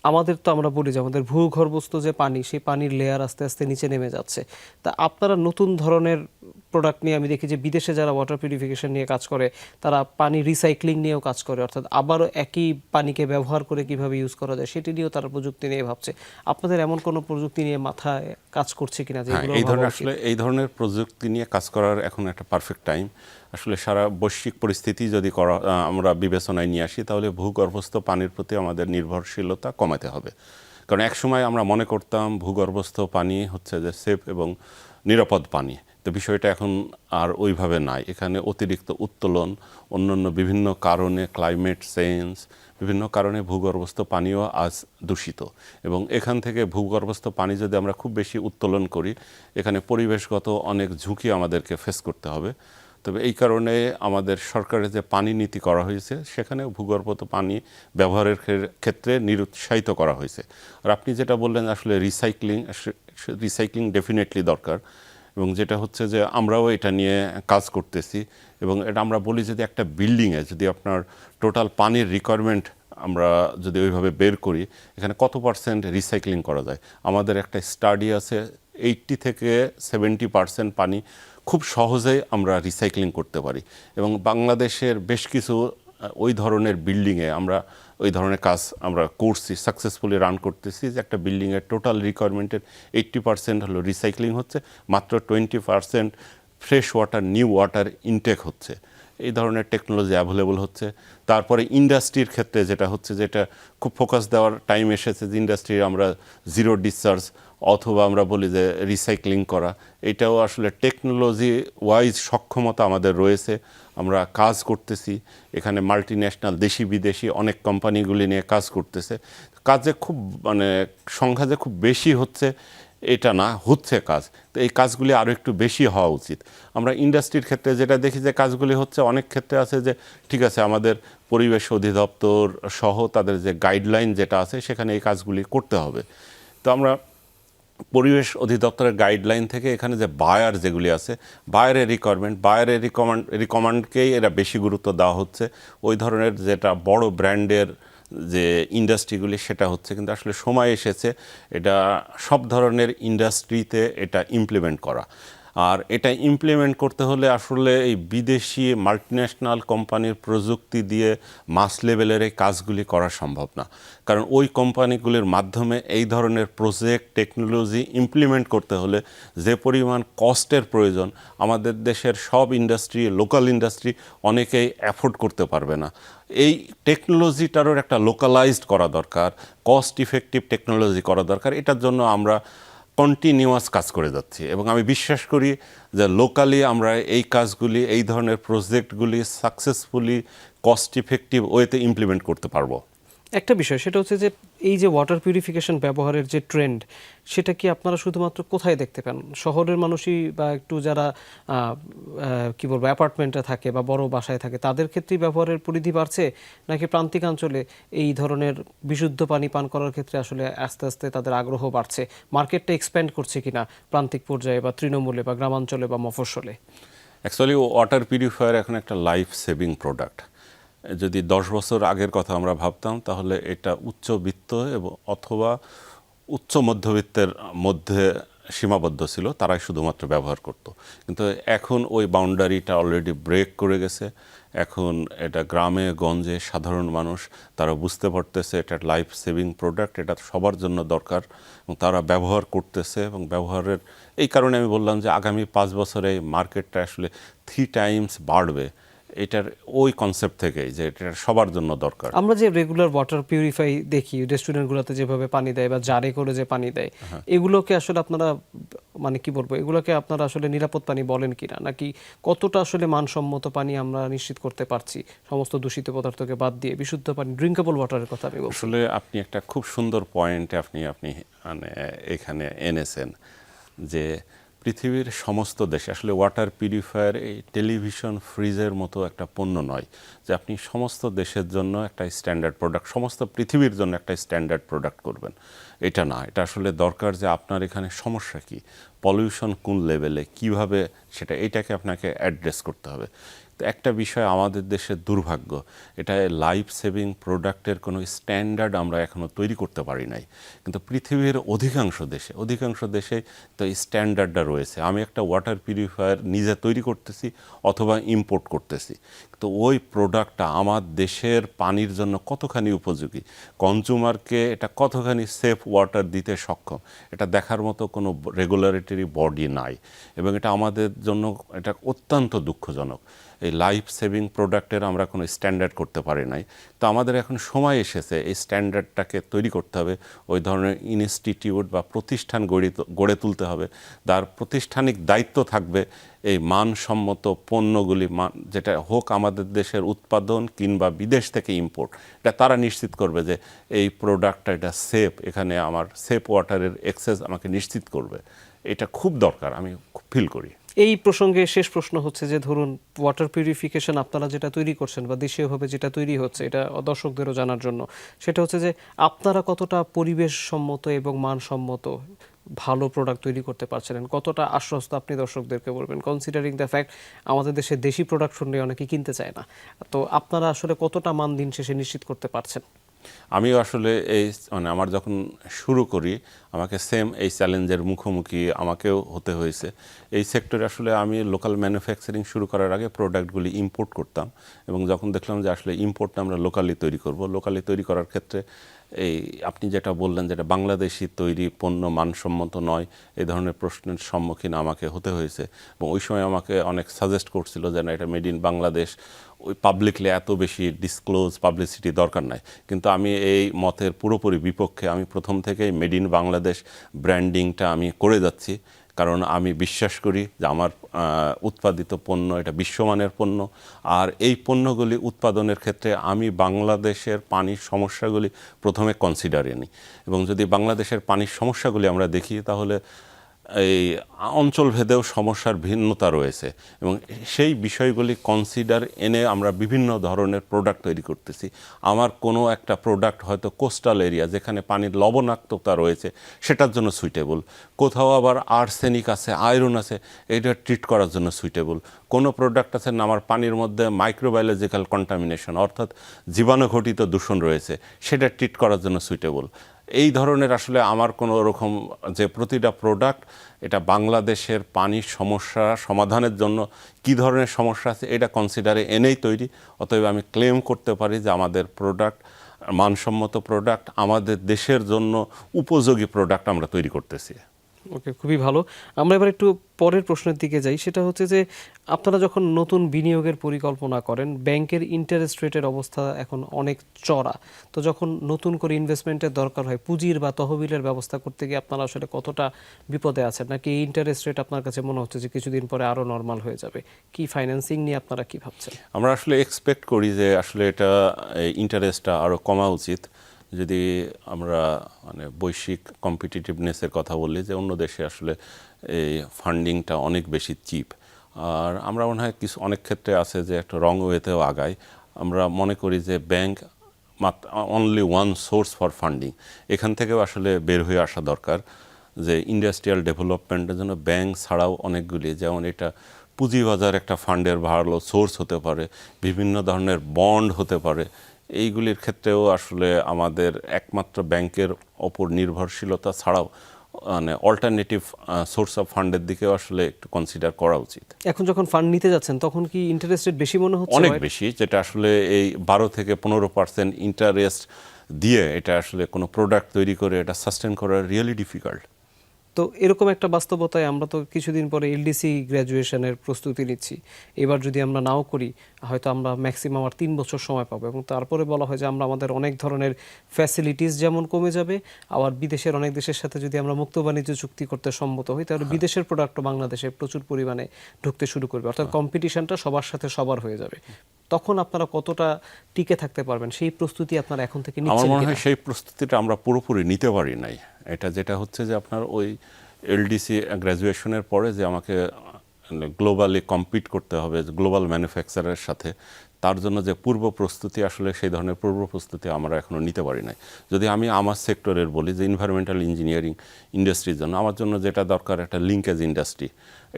আমাদের তো আমরা বলি যে আমাদের ভূগর্ভস্থ যে পানি, সেই পানির লেয়ার আস্তে আস্তে নিচে নেমে যাচ্ছে। তা আপনারা নতুন ধরনের প্রোডাক্ট নিয়ে, আমি দেখি যে বিদেশে যারা ওয়াটার পিউরিফিকেশন নিয়ে কাজ করে তারা পানি রিসাইক্লিং নিয়েও কাজ করে, অর্থাৎ আবারও একই পানিকে ব্যবহার করে কিভাবে ইউজ করা যায় সেটি নিয়েও তারা প্রযুক্তি নিয়ে ভাবছে। আপনাদের এমন কোনো প্রযুক্তি নিয়ে মাথায় কাজ করছে কিনা? এই ধরনের প্রযুক্তি নিয়ে কাজ করার এখন একটা পারফেক্ট টাইম। আসলে সারা বৈশ্বিক পরিস্থিতি যদি আমরা বিবেচনায় নিয়ে আসি, তাহলে ভূগর্ভস্থ পানির প্রতি আমাদের নির্ভরশীলতা কমাতে হবে। কারণ একসময় আমরা মনে করতাম ভূগর্ভস্থ পানি হচ্ছে যে সেফ এবং নিরাপদ পানি, তো বিষয়টা এখন আর ওইভাবে নাই। এখানে অতিরিক্ত উত্তোলন, অন্যান্য বিভিন্ন কারণে, ক্লাইমেট চেঞ্জ, বিভিন্ন কারণে ভূগর্ভস্থ পানিও আজ দূষিত। এবং এখান থেকে ভূগর্ভস্থ পানি যদি আমরা খুব বেশি উত্তোলন করি, এখানে পরিবেশগত অনেক ঝুঁকি আমাদেরকে ফেস করতে হবে। তবে এই কারণে আমাদের সরকারের যে পানি নীতি করা হয়েছে, সেখানে ভূগর্ভস্থ পানি ব্যবহারের ক্ষেত্রে নিরুৎসাহিত করা হয়েছে। আর আপনি যেটা বললেন আসলে রিসাইক্লিং ডেফিনেটলি দরকার, এবং যেটা হচ্ছে যে আমরাও এটা নিয়ে কাজ করতেছি। এবং এটা আমরা বলি যদি একটা বিল্ডিংয়ে যদি আপনার টোটাল পানির রিকোয়ারমেন্ট আমরা যদি ওইভাবে বের করি, এখানে কত % রিসাইক্লিং করা যায়। আমাদের একটা স্টাডি আছে, 80 থেকে 70% পানি খুব সহজেই আমরা রিসাইক্লিং করতে পারি। এবং বাংলাদেশের বেশ কিছু ওই ধরনের বিল্ডিংয়ে আমরা ওই ধরনের কাজ আমরা করছি, সাকসেসফুলি রান করতেছি, যে একটা বিল্ডিংয়ের টোটাল রিকোয়ারমেন্টের 80% হলো রিসাইক্লিং হচ্ছে, মাত্র 20% fresh water, new water intact হচ্ছে। এই ধরনের টেকনোলজি অ্যাভেলেবল হচ্ছে। তারপরে ইন্ডাস্ট্রির ক্ষেত্রে যেটা হচ্ছে, যেটা খুব ফোকাস দেওয়ার টাইম এসেছে, যে ইন্ডাস্ট্রির আমরা জিরো ডিসচার্জ অথবা আমরা বলি যে রিসাইক্লিং করা, এটাও আসলে টেকনোলজি ওয়াইজ সক্ষমতা আমাদের রয়েছে, আমরা কাজ করতেছি। এখানে মাল্টিন্যাশনাল দেশি বিদেশি অনেক কোম্পানিগুলি নিয়ে কাজ করতেছে। কাজে খুব সংখ্যা যে খুব বেশি হচ্ছে এটা না, হচ্ছে কাজ। তো এই কাজগুলি আরও একটু বেশি হওয়া উচিত। আমরা ইন্ডাস্ট্রির ক্ষেত্রে যেটা দেখি যে কাজগুলি হচ্ছে, অনেক ক্ষেত্রে আছে যে ঠিক আছে আমাদের পরিবেশ অধিদপ্তর সহ তাদের যে গাইডলাইন যেটা আছে, সেখানে এই কাজগুলি করতে হবে। তো আমরা পরিবেশ অধিদপ্তরের গাইডলাইন থেকে এখানে যে বায়ার যেগুলি আছে, বায়ারের রিকমান্ডকেই এরা বেশি গুরুত্ব দেওয়া হচ্ছে। ওই ধরনের যেটা বড় ব্র্যান্ডের যে ইন্ডাস্ট্রিগুলি সেটা হচ্ছে, কিন্তু আসলে সময় এসেছে এটা সব ধরনের ইন্ডাস্ট্রিতে এটা ইমপ্লিমেন্ট করা। আর এটা ইমপ্লিমেন্ট করতে হলে আসলে এই বিদেশি মাল্টিন্যাশনাল কোম্পানির প্রযুক্তি দিয়ে মাস লেভেলের এই কাজগুলি করা সম্ভব না, কারণ ওই কোম্পানিগুলির মাধ্যমে এই ধরনের প্রজেক্ট টেকনোলজি ইমপ্লিমেন্ট করতে হলে যে পরিমাণ কস্টের প্রয়োজন আমাদের দেশের সব ইন্ডাস্ট্রি, লোকাল ইন্ডাস্ট্রি অনেকেই অ্যাফোর্ড করতে পারবে না। এই টেকনোলজিটারও একটা লোকালাইজড করা দরকার, কস্ট ইফেক্টিভ টেকনোলজি করা দরকার। এটার জন্য আমরা কন্টিনিউয়াস কাজ করে যাচ্ছি এবং আমি বিশ্বাস করি যে লোকালি আমরা এই কাজগুলি, এই ধরনের প্রজেক্টগুলি সাকসেসফুলি কস্ট ইফেক্টিভ ওয়েতে ইমপ্লিমেন্ট করতে পারবো। একটা বিষয় সেটা হচ্ছে যে এই যে ওয়াটার পিউরিফিকেশন ব্যবহারের যে ট্রেন্ড, সেটা কি আপনারা শুধুমাত্র কোথায় দেখতে পান? শহরের মানুষই বা একটু যারা কি বলবো অ্যাপার্টমেন্টে থাকে বা বড় বাসায় থাকে তাদের ক্ষেত্রেই ব্যবহারের পরিধি বাড়ছে, নাকি প্রান্তিকাঞ্চলে এই ধরনের বিশুদ্ধ পানি পান করার ক্ষেত্রে আসলে আস্তে আস্তে তাদের আগ্রহ বাড়ছে? মার্কেটটা এক্সপ্যান্ড করছে কিনা প্রান্তিক পর্যায়ে বা তৃণমূলে বা গ্রামাঞ্চলে বা মফস্বলে? অ্যাকচুয়ালি ওয়াটার পিউরিফায়ার এখন একটা লাইফ সেভিং প্রোডাক্ট। যদি 10 বছর আগের কথা আমরা ভাবতাম তাহলে এটা উচ্চবিত্ত এবং অথবা উচ্চ মধ্যবিত্তের মধ্যে সীমাবদ্ধ ছিল, তারাই শুধুমাত্র ব্যবহার করত। কিন্তু এখন ওই বাউন্ডারিটা অলরেডি ব্রেক করে গেছে। এখন এটা গ্রামে গঞ্জে সাধারণ মানুষ তারা বুঝতে পারতেছে এটা লাইফ সেভিং প্রোডাক্ট, এটা সবার জন্য দরকার এবং তারা ব্যবহার করতেছে। এবং ব্যবহারের এই কারণে আমি বললাম যে আগামী 5 বছরে মার্কেটটা আসলে 3 টাইমস বাড়বে, এটার ওই কনসেপ্ট থেকেই যে এটা সবার জন্য দরকার। আমরা যে রেগুলার ওয়াটার পিউরিফাই দেখি রেস্টুরেন্টগুলোতে যেভাবে পানি দেয় বা জারে করে যে পানি দেয়, এগুলোকে আসলে আপনারা মানে কি বলবো, এগুলোকে আপনারা আসলে নিরাপদ পানি বলেন কিনা, নাকি কতটা আসলে মানসম্মত পানি আমরা নিশ্চিত করতে পারছি সমস্ত দূষিত পদার্থকে বাদ দিয়ে বিশুদ্ধ পানি, ড্রিঙ্কেবল ওয়াটারের কথা আমি বলছি? আসলে আপনি একটা খুব সুন্দর পয়েন্ট আপনি মানে এখানে এনেছেন যে পৃথিবীর সমস্ত দেশে আসলে ওয়াটার পিউরিফায়ার এই টেলিভিশন ফ্রিজের মতো একটা পণ্য নয় যে আপনি সমস্ত দেশের জন্য একটা স্ট্যান্ডার্ড প্রোডাক্ট, সমস্ত পৃথিবীর জন্য একটা স্ট্যান্ডার্ড প্রোডাক্ট করবেন। এটা না, এটা আসলে দরকার যে আপনার এখানে সমস্যা কি, পলিউশন কোন লেভেলে, কিভাবে সেটা এটাকে আপনাকে অ্যাড্রেস করতে হবে। তো একটা বিষয় আমাদের দেশের দুর্ভাগ্য, এটা লাইফ সেভিং প্রোডাক্টের কোনো স্ট্যান্ডার্ড আমরা এখনও তৈরি করতে পারি নাই। কিন্তু পৃথিবীর অধিকাংশ দেশে তো এই স্ট্যান্ডার্ডটা রয়েছে। আমি একটা ওয়াটার পিউরিফায়ার নিজে তৈরি করতেছি অথবা ইম্পোর্ট করতেছি, তো ওই প্রোডাক্টটা আমার দেশের পানির জন্য কতখানি উপযোগী, কনজিউমারকে এটা কতখানি সেফ ওয়াটার দিতে সক্ষম, এটা দেখার মতো কোনো রেগুলেটরি বডি নাই। এবং এটা আমাদের জন্য এটা অত্যন্ত দুঃখজনক। এই লাইফ সেভিং প্রোডাক্টের আমরা কোনো স্ট্যান্ডার্ড করতে পারি নাই। তো আমাদের এখন সময় এসেছে এই স্ট্যান্ডার্ডটাকে তৈরি করতে হবে। ওই ধরনের ইনস্টিটিউট বা প্রতিষ্ঠান গড়ে তুলতে হবে, তার প্রতিষ্ঠানিক দায়িত্ব থাকবে এই মানসম্মত পণ্যগুলি যেটা হোক আমাদের দেশের উৎপাদন কিংবা বিদেশ থেকে ইম্পোর্ট, এটা তারা নিশ্চিত করবে যে এই প্রোডাক্টটা এটা সেফ, এখানে আমার সেফ ওয়াটারের অ্যাক্সেস আমাকে নিশ্চিত করবে। এটা খুব দরকার, আমি খুব ফিল করি। এই প্রসঙ্গে শেষ প্রশ্ন হচ্ছে যে ধরুন ওয়াটার পিউরিফিকেশন আপনারা যেটা তৈরি করছেন বা দেশীয়ভাবে যেটা তৈরি হচ্ছে, এটা দর্শকদেরও জানার জন্য, সেটা হচ্ছে যে আপনারা কতটা পরিবেশ সম্মত এবং মানসম্মত ভালো প্রোডাক্ট তৈরি করতে পারছিলেন, কতটা আশ্বস্ত আপনি দর্শকদেরকে বলবেন, কনসিডারিং দ্য ফ্যাক্ট আমাদের দেশে দেশি প্রোডাক্ট শুনলে অনেকে কিনতে চায় না, তো আপনারা আসলে কতটা মান দিন শেষে নিশ্চিত করতে পারছেন? আমিও আসলে এই মানে আমার যখন শুরু করি আমাকে সেম এই চ্যালেঞ্জের মুখোমুখি আমাকেও হতে হয়েছে। এই সেক্টরে আসলে আমি লোকাল ম্যানুফ্যাকচারিং শুরু করার আগে প্রোডাক্টগুলি ইম্পোর্ট করতাম, এবং যখন দেখলাম যে আসলে ইম্পোর্টটা আমরা লোকালি তৈরি করব, লোকালি তৈরি করার ক্ষেত্রে এই আপনি যেটা বললেন যেটা বাংলাদেশি তৈরি পণ্য মানসম্মত নয়, এই ধরনের প্রশ্নের সম্মুখীন আমাকে হতে হয়েছে। এবং ওই সময় আমাকে অনেক সাজেস্ট করছিল যে না, এটা মেড ইন বাংলাদেশ, ওই পাবলিকলি এত বেশি ডিসক্লোজ পাবলিসিটি দরকার নাই। কিন্তু আমি এই মতের পুরোপুরি বিপক্ষে। আমি প্রথম থেকেই মেড ইন বাংলাদেশ ব্র্যান্ডিংটা আমি করে যাচ্ছি, কারণ আমি বিশ্বাস করি যে আমার উৎপাদিত পণ্য এটা বিশ্বমানের পণ্য। আর এই পণ্যগুলি উৎপাদনের ক্ষেত্রে আমি বাংলাদেশের পানির সমস্যাগুলি প্রথমে কনসিডারে নিই। এবং যদি বাংলাদেশের পানির সমস্যাগুলি আমরা দেখি তাহলে এই অঞ্চলভেদেও সমস্যার ভিন্নতা রয়েছে এবং সেই বিষয়গুলি কনসিডার এনে আমরা বিভিন্ন ধরনের প্রোডাক্ট তৈরি করতেছি। আমার কোনো একটা প্রোডাক্ট হয়তো কোস্টাল এরিয়া যেখানে পানির লবণাক্ততা রয়েছে সেটার জন্য সুইটেবল, কোথাও আবার আর্সেনিক আছে, আয়রন আছে, এটা ট্রিট করার জন্য সুইটেবল। কোনো প্রোডাক্ট আছে না আমার পানির মধ্যে মাইক্রোবায়োলজিক্যাল কন্টামিনেশন অর্থাৎ জীবাণুঘটিত দূষণ রয়েছে, সেটা ট্রিট করার জন্য সুইটেবল। এই ধরনের আসলে আমার কোনো রকম যে প্রতিটা প্রোডাক্ট এটা বাংলাদেশের পানির সমস্যা সমাধানের জন্য কি ধরনের সমস্যা আছে এটা কনসিডারে এনেই তৈরি। অতএব আমি ক্লেম করতে পারি যে আমাদের প্রোডাক্ট মানসম্মত প্রোডাক্ট, আমাদের দেশের জন্য উপযোগী প্রোডাক্ট আমরা তৈরি করতেছি। ওকে, খুবই ভালো। আমরা এবার একটু পরের প্রশ্নের দিকে যাই। সেটা হচ্ছে যে আপনারা যখন নতুন বিনিয়োগের পরিকল্পনা করেন, ব্যাংকের ইন্টারেস্ট রেটের অবস্থা এখন অনেক চড়া। তো যখন নতুন করে ইনভেস্টমেন্টের দরকার হয়, পুঁজির বা তহবিলের ব্যবস্থা করতে গিয়ে আপনারা আসলে কতটা বিপদে আছেন? নাকি এই ইন্টারেস্ট রেট আপনার কাছে মনে হচ্ছে যে কিছুদিন পরে আরও নর্মাল হয়ে যাবে? কি ফাইন্যান্সিং নিয়ে আপনারা কি ভাবছেন? আমরা আসলে এক্সপেক্ট করি যে আসলে এটা ইন্টারেস্টটা আরও কমা উচিত। যদি আমরা মানে বৈশ্বিক কম্পিটিটিভনেসের কথা বলি যে অন্য দেশে আসলে এই ফান্ডিংটা অনেক বেশি চিপ, আর আমরা মনে হয় কিছু অনেক ক্ষেত্রে আছে যে একটা রং ওয়েতেও আগায়। আমরা মনে করি যে bank only one source for funding, এখান থেকেও আসলে বের হয়ে আসা দরকার যে ইন্ডাস্ট্রিয়াল ডেভেলপমেন্টের জন্য ব্যাংক ছাড়াও অনেকগুলি, যেমন এটা পুঁজিবাজার একটা ফান্ডের ভালো সোর্স হতে পারে, বিভিন্ন ধরনের বন্ড হতে পারে। এইগুলির ক্ষেত্রেও আসলে আমাদের একমাত্র ব্যাংকের ওপর নির্ভরশীলতা ছাড়াও মানে অল্টারনেটিভ সোর্স অফ ফান্ডের দিকেও আসলে একটু কনসিডার করা উচিত। এখন যখন ফান্ড নিতে যাচ্ছেন তখন কি ইন্টারেস্ট রেট বেশি মনে হচ্ছে? অনেক বেশি, যেটা আসলে এই 12 থেকে 15% ইন্টারেস্ট দিয়ে এটা আসলে কোনো প্রোডাক্ট তৈরি করে এটা সাস্টেন করা রিয়েলি ডিফিকাল্ট। তো এরকম একটা বাস্তবতায় আমরা তো কিছুদিন পরে এলডিসি গ্র্যাজুয়েশনের প্রস্তুতি নিচ্ছি। এবার যদি আমরা নাও করি হয়তো আমরা ম্যাক্সিমাম আর 3 বছর সময় পাবো, এবং তারপরে বলা হয় যে আমরা আমাদের অনেক ধরনের ফ্যাসিলিটিস যেমন কমে যাবে, আবার বিদেশের অনেক দেশের সাথে যদি আমরা মুক্ত বাণিজ্য চুক্তি করতে সম্মত হই তাহলে বিদেশের প্রোডাক্টও বাংলাদেশে প্রচুর পরিমাণে ঢুকতে শুরু করবে, অর্থাৎ কম্পিটিশনটা সবার সাথে সবার হয়ে যাবে। তখন আপনারা কতটা টিকে থাকতে পারবেন, সেই প্রস্তুতি আপনারা এখন থেকে আমার নিচ্ছেন মনে কিনা? হয় সেই প্রস্তুতিটা আমরা পুরোপুরি নিতে পারি নাই। এটা যেটা হচ্ছে যে আপনার ওই এলডিসি গ্র্যাজুয়েশনের পরে যে আমাকে গ্লোবালি কম্পিট করতে হবে গ্লোবাল ম্যানুফ্যাকচারের সাথে, তার জন্য যে পূর্ব প্রস্তুতি আসলে সেই ধরনের পূর্ব প্রস্তুতি আমরা এখনও নিতে পারি নাই। যদি আমি আমার সেক্টরের বলি যে এনভায়রনমেন্টাল ইঞ্জিনিয়ারিং ইন্ডাস্ট্রির জন্য আমার জন্য যেটা দরকার একটা লিঙ্কেজ ইন্ডাস্ট্রি,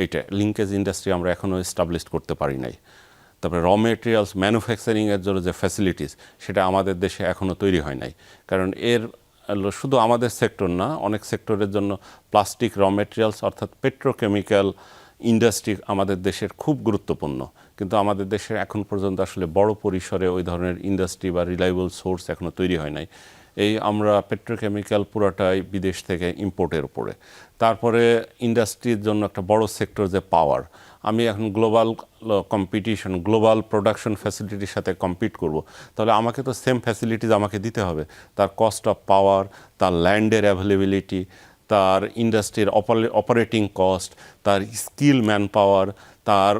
এইটা লিঙ্কেজ ইন্ডাস্ট্রি আমরা এখনও এস্টাবলিশ করতে পারি নাই। তারপরে র মেটেরিয়ালস ম্যানুফ্যাকচারিংয়ের জন্য যে ফ্যাসিলিটিস সেটা আমাদের দেশে এখনও তৈরি হয় নাই। কারণ এর শুধু আমাদের সেক্টর না, অনেক সেক্টরের জন্য প্লাস্টিক র মেটেরিয়ালস অর্থাৎ পেট্রোকেমিক্যাল ইন্ডাস্ট্রি আমাদের দেশের খুব গুরুত্বপূর্ণ, কিন্তু আমাদের দেশে এখন পর্যন্ত আসলে বড় পরিসরে ওই ধরনের ইন্ডাস্ট্রি বা রিলায়েবল সোর্স এখনও তৈরি হয় নাই। এই আমরা পেট্রোকেমিক্যাল পুরাটাই বিদেশ থেকে ইম্পোর্টের উপরে। তারপরে ইন্ডাস্ট্রির জন্য একটা বড় সেক্টর যে পাওয়ার, আমি এখন গ্লোবাল কম্পিটিশন গ্লোবাল প্রোডাকশন ফ্যাসিলিটির সাথে কম্পিট করব, তাহলে আমাকে তো সেম ফ্যাসিলিটিস আমাকে দিতে হবে। তার কস্ট অফ পাওয়ার, তার ল্যান্ডের অ্যাভেলেবিলিটি, তার ইন্ডাস্ট্রির অপারেটিং কস্ট, তার স্কিল ম্যান পাওয়ার, তার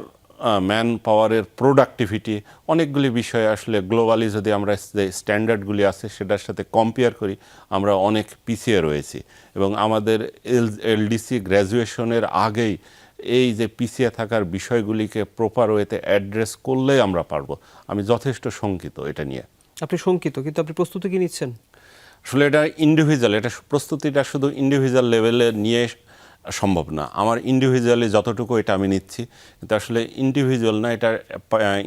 ম্যান পাওয়ারের প্রোডাক্টিভিটি, অনেকগুলি বিষয় আসলে গ্লোবালি যদি আমরা যে স্ট্যান্ডার্ডগুলি আছে সেটার সাথে কম্পেয়ার করি আমরা অনেক পিছিয়ে রয়েছি। এবং আমাদের এলডিসি গ্র্যাজুয়েশনের আগেই এই যে পিছিয়ে থাকার বিষয়গুলিকে প্রপার ওয়েতে অ্যাড্রেস করলেই আমরা পারবো। আমি যথেষ্ট শঙ্কিত এটা নিয়ে। আপনি শঙ্কিত, কিন্তু আপনি প্রস্তুতি কি নিচ্ছেন? আসলে এটা ইন্ডিভিজুয়াল, এটা প্রস্তুতিটা শুধু ইন্ডিভিজুয়াল লেভেলে নিয়ে সম্ভব না। আমার ইন্ডিভিজুয়ালি যতটুকু এটা আমি নিচ্ছি, কিন্তু আসলে ইন্ডিভিজুয়াল না, এটা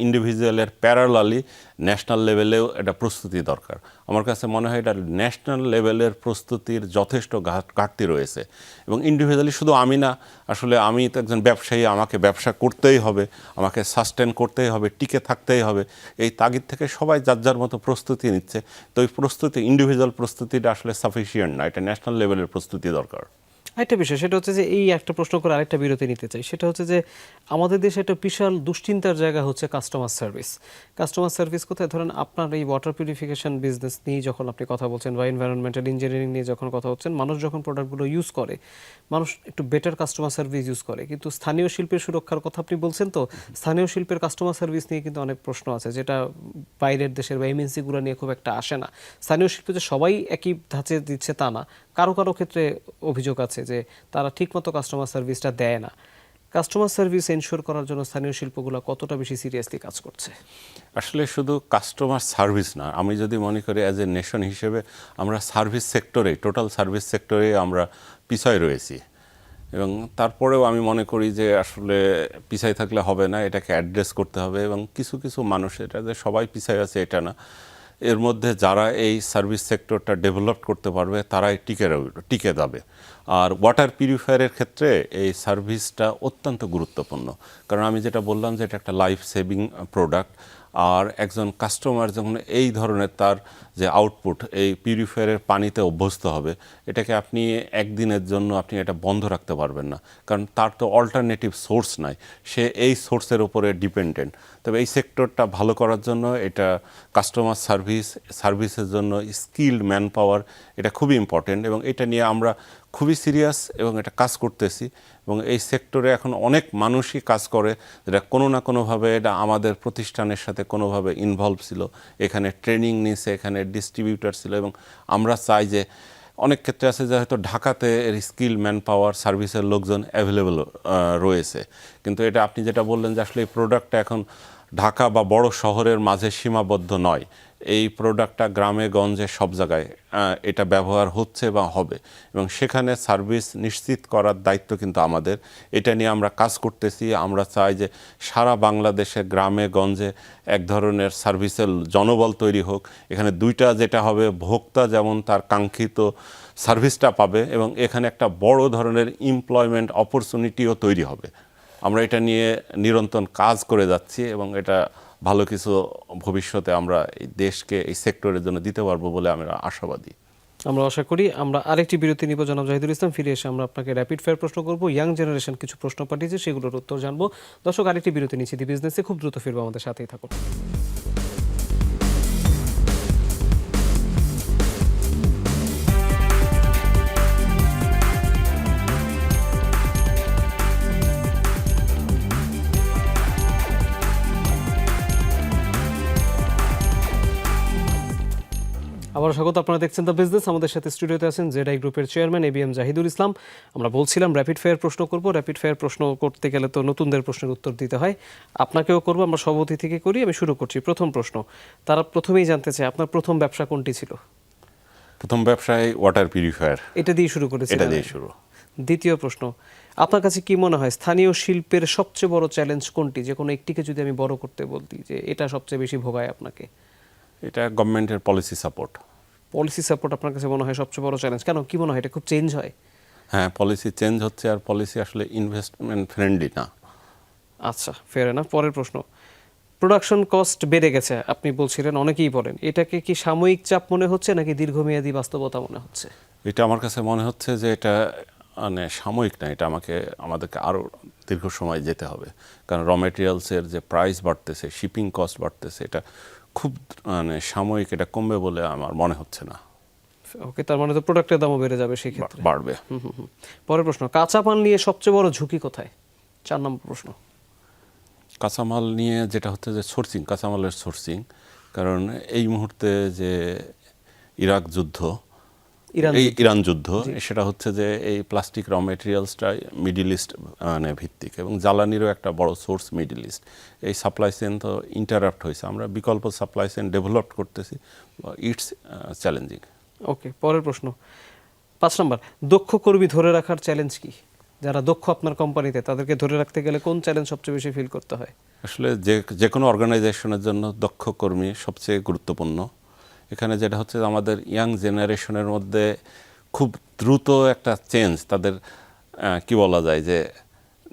ইন্ডিভিজুয়ালের প্যারালালি ন্যাশনাল লেভেলেও এটা প্রস্তুতি দরকার। আমার কাছে মনে হয় এটা ন্যাশনাল লেভেলের প্রস্তুতির যথেষ্ট ঘাটতি রয়েছে। এবং ইন্ডিভিজুয়ালি শুধু আমি না, আসলে আমি তো একজন ব্যবসায়ী, আমাকে ব্যবসা করতেই হবে, আমাকে সাস্টেন করতেই হবে, টিকে থাকতেই হবে, এই তাগিদ থেকে সবাই যার যার মতো প্রস্তুতি নিচ্ছে। তো এই প্রস্তুতি ইন্ডিভিজুয়াল প্রস্তুতিটা আসলে সাফিসিয়েন্ট না, এটা ন্যাশনাল লেভেলের প্রস্তুতি দরকার। একটা বিষয় সেটা হচ্ছে যে এই একটা প্রশ্ন করে আরেকটা বিরতি নিতে চাই। সেটা হচ্ছে যে আমাদের দেশে একটা বিশাল দুশ্চিন্তার জায়গা হচ্ছে কাস্টমার সার্ভিস। কাস্টমার সার্ভিস কোথায়? ধরেন আপনার এই ওয়াটার পিউরিফিকেশন বিজনেস নিয়ে যখন আপনি কথা বলছেন বা এনভায়রনমেন্টাল ইঞ্জিনিয়ারিং নিয়ে যখন কথা হচ্ছেন, মানুষ যখন প্রোডাক্টগুলো ইউজ করে মানুষ একটু বেটার কাস্টমার সার্ভিস ইউজ করে। কিন্তু স্থানীয় শিল্পের সুরক্ষার কথা আপনি বলছেন, তো স্থানীয় শিল্পের কাস্টমার সার্ভিস নিয়ে কিন্তু অনেক প্রশ্ন আছে, যেটা বাইরের দেশের বা এমএনসিগুলো নিয়ে খুব একটা আসে না। স্থানীয় শিল্পে যে সবাই একই ধাঁচে দিচ্ছে তা না, কারো কারো ক্ষেত্রে অভিযোগ আছে যে তারা ঠিকমতো কাস্টমার সার্ভিসটা দেয় না। কাস্টমার সার্ভিস এনশিওর করার জন্য স্থানীয় শিল্পগুলো কতটা বেশি সিরিয়াসলি কাজ করছে? আসলে শুধু কাস্টমার সার্ভিস না, আমি যদি মনে করি অ্যাজ এ নেশন হিসেবে আমরা সার্ভিস সেক্টরে, টোটাল সার্ভিস সেক্টরে আমরা পিছায় রয়েছি। এবং তারপরেও আমি মনে করি যে আসলে পিছায় থাকলে হবে না, এটাকে অ্যাড্রেস করতে হবে। এবং কিছু কিছু মানুষ, এটা যে সবাই পিছায় আছে এটা না, এর মধ্যে যারা এই সার্ভিস সেক্টরটা ডেভেলপ করতে পারবে তারাই টিকে যাবে। আর ওয়াটার পিউরিফায়ারের ক্ষেত্রে এই সার্ভিসটা অত্যন্ত গুরুত্বপূর্ণ, কারণ আমি যেটা বললাম যে এটা একটা লাইফ সেভিং প্রোডাক্ট। আর একজন কাস্টমার যখন এই ধরনের তার যে আউটপুট এই পিউরিফায়ারের পানিতে অভ্যস্ত হবে, এটাকে আপনি একদিনের জন্য আপনি এটা বন্ধ রাখতে পারবেন না, কারণ তার তো অল্টারনেটিভ সোর্স নাই, সে এই সোর্সের উপরে ডিপেন্ডেন্ট। তবে এই সেক্টরটা ভালো করার জন্য এটা কাস্টমার সার্ভিসের জন্য স্কিল্ড ম্যান পাওয়ার এটা খুবই ইম্পর্টেন্ট, এবং এটা নিয়ে আমরা খুবই সিরিয়াস এবং এটা কাজ করতেছি। এবং এই সেক্টরে এখন অনেক মানুষই কাজ করে, যেটা কোনো না কোনোভাবে এটা আমাদের প্রতিষ্ঠানের সাথে কোনোভাবে ইনভলভ ছিল, এখানে ট্রেনিং নিয়েছে, এখানে ডিস্ট্রিবিউটার ছিল। এবং আমরা চাই যে অনেক ক্ষেত্রে আছে যে হয়তো ঢাকাতে এর স্কিল ম্যান পাওয়ার সার্ভিসের লোকজন অ্যাভেলেবল রয়েছে, কিন্তু এটা আপনি যেটা বললেন যে আসলে এই প্রোডাক্টটা এখন ঢাকা বা বড় শহরের মাঝে সীমাবদ্ধ নয়, এই প্রোডাক্টটা গ্রামে গঞ্জে সব জায়গায় এটা ব্যবহার হচ্ছে বা হবে, এবং সেখানে সার্ভিস নিশ্চিত করার দায়িত্ব কিন্তু আমাদের। এটা নিয়ে আমরা কাজ করতেছি। আমরা চাই যে সারা বাংলাদেশে গ্রামে গঞ্জে এক ধরনের সার্ভিসের জনবল তৈরি হোক। এখানে দুইটা যেটা হবে, ভোক্তা যেমন তার কাঙ্ক্ষিত সার্ভিসটা পাবে, এবং এখানে একটা বড় ধরনের এমপ্লয়মেন্ট অপরচুনিটিও তৈরি হবে। আমরা এটা নিয়ে নিরন্তর কাজ করে যাচ্ছি, এবং এটা ভালো কিছু ভবিষ্যতে আমরা এই দেশকে এই সেক্টরের জন্য দিতে পারবো বলে আমরা আশাবাদী। আমরা আশা করি। আমরা আরেকটি বিরতি নিব জনাব জাহিদুল ইসলাম। ফিরে এসে আমরা আপনাকে র্যাপিড ফায়ার প্রশ্ন করব। ইয়াং জেনারেশন কিছু প্রশ্ন পাঠিয়েছে, সেগুলোর উত্তর জানবো। দর্শক, আরেকটি বিরতি নিচ্ছি দি বিজনেসে, খুব দ্রুত ফিরবো, আমাদের সাথেই থাকুন। আবার স্বাগত, আপনারা দেখছেন দ্য বিজনেস। আমাদের সাথে স্টুডিওতে আছেন জেডআই গ্রুপের চেয়ারম্যান এবিএম জাহিদুল ইসলাম। আমরা বলছিলাম র্যাপিড ফায়ার প্রশ্ন করব। র্যাপিড ফায়ার প্রশ্ন করতে গেলে তো নতুনদের প্রশ্নের উত্তর দিতে হয়, আপনাকেও করব। আমরা সভাপতি থেকে করি। আমি শুরু করছি। প্রথম প্রশ্ন, তারা প্রথমেই জানতে চায় আপনার প্রথম ব্যবসা কোনটি ছিল? প্রথম ব্যবসায় ওয়াটার পিউরিফায়ার, এটা দিয়ে শুরু করেছি। এটা দিয়ে শুরু। দ্বিতীয় প্রশ্ন, আপনার কাছে কি মনে হয় স্থানীয় শিল্পের সবচেয়ে বড় চ্যালেঞ্জ কোনটি? যে কোনো একটিকে যদি আমি বড় করতে বলতি যে এটা সবচেয়ে বেশি ভোগায় আপনাকে। এটা গভর্নমেন্টের পলিসি সাপোর্ট। পলিসি সাপোর্ট আপনার কাছে মনে হয় সবচেয়ে বড় চ্যালেঞ্জ, কেন, কি মনে হয় এটা খুব চেঞ্জ হয়? হ্যাঁ, পলিসি চেঞ্জ হচ্ছে, আর পলিসি আসলে ইনভেস্টমেন্ট ফ্রেন্ডলি না। আচ্ছা, ফেয়ার এনাফ। পরের প্রশ্ন, প্রোডাকশন কস্ট বেড়ে গেছে আপনি বলছিলেন, অনেকেই বলেন, এটাকে কি সাময়িক চাপ মনে হচ্ছে নাকি দীর্ঘমেয়াদী বাস্তবতা মনে হচ্ছে? এটা আমার কাছে মনে হচ্ছে যে এটা মানে সাময়িক না, এটা আমাদেরকে আরও দীর্ঘ সময় যেতে হবে, কারণ র মেটেরিয়ালসের যে প্রাইস বাড়তেছে, শিপিং কস্ট বাড়তেছে, এটা খুব মানে সাময়িক, এটা কমবে বলে আমার মনে হচ্ছে না। ওকে, তার মানে তো প্রোডাক্টের দামও বেড়ে যাবে সেই ক্ষেত্রে। বাড়বে। পরের প্রশ্ন, কাঁচা পান নিয়ে সবচেয়ে বড় ঝুঁকি কোথায়? 4 নম্বর প্রশ্ন। কাঁচামাল নিয়ে যেটা হচ্ছে যে সোর্সিং, কাঁচামালের সোর্সিং, কারণ এই মুহূর্তে যে ইরাক যুদ্ধ, ইরান যুদ্ধ, সেটা হচ্ছে যে এই প্লাস্টিক র মেটেরিয়ালসটা মিডল ইস্ট মানে ভিত্তিক, এবং জ্বালানিরও একটা বড় সোর্স মিডল ইস্ট। এই সাপ্লাই চেন তো ইন্টারাপ্ট হয়েছে, আমরা বিকল্প সাপ্লাই চেন ডেভেলপ করতেছি, ইটস চ্যালেঞ্জিং। ওকে, পরের প্রশ্ন 5 নম্বর, দক্ষ কর্মী ধরে রাখার চ্যালেঞ্জ কি? যারা দক্ষ আপনার কোম্পানিতে, তাদেরকে ধরে রাখতে গেলে কোন চ্যালেঞ্জ সবচেয়ে বেশি ফিল করতে হয়? আসলে যে কোনো অর্গানাইজেশনের জন্য দক্ষ কর্মী সবচেয়ে গুরুত্বপূর্ণ। এখানে যেটা হচ্ছে আমাদের ইয়াং জেনারেশনের মধ্যে খুব দ্রুত একটা চেঞ্জ, তাদের কি বলা যায় যে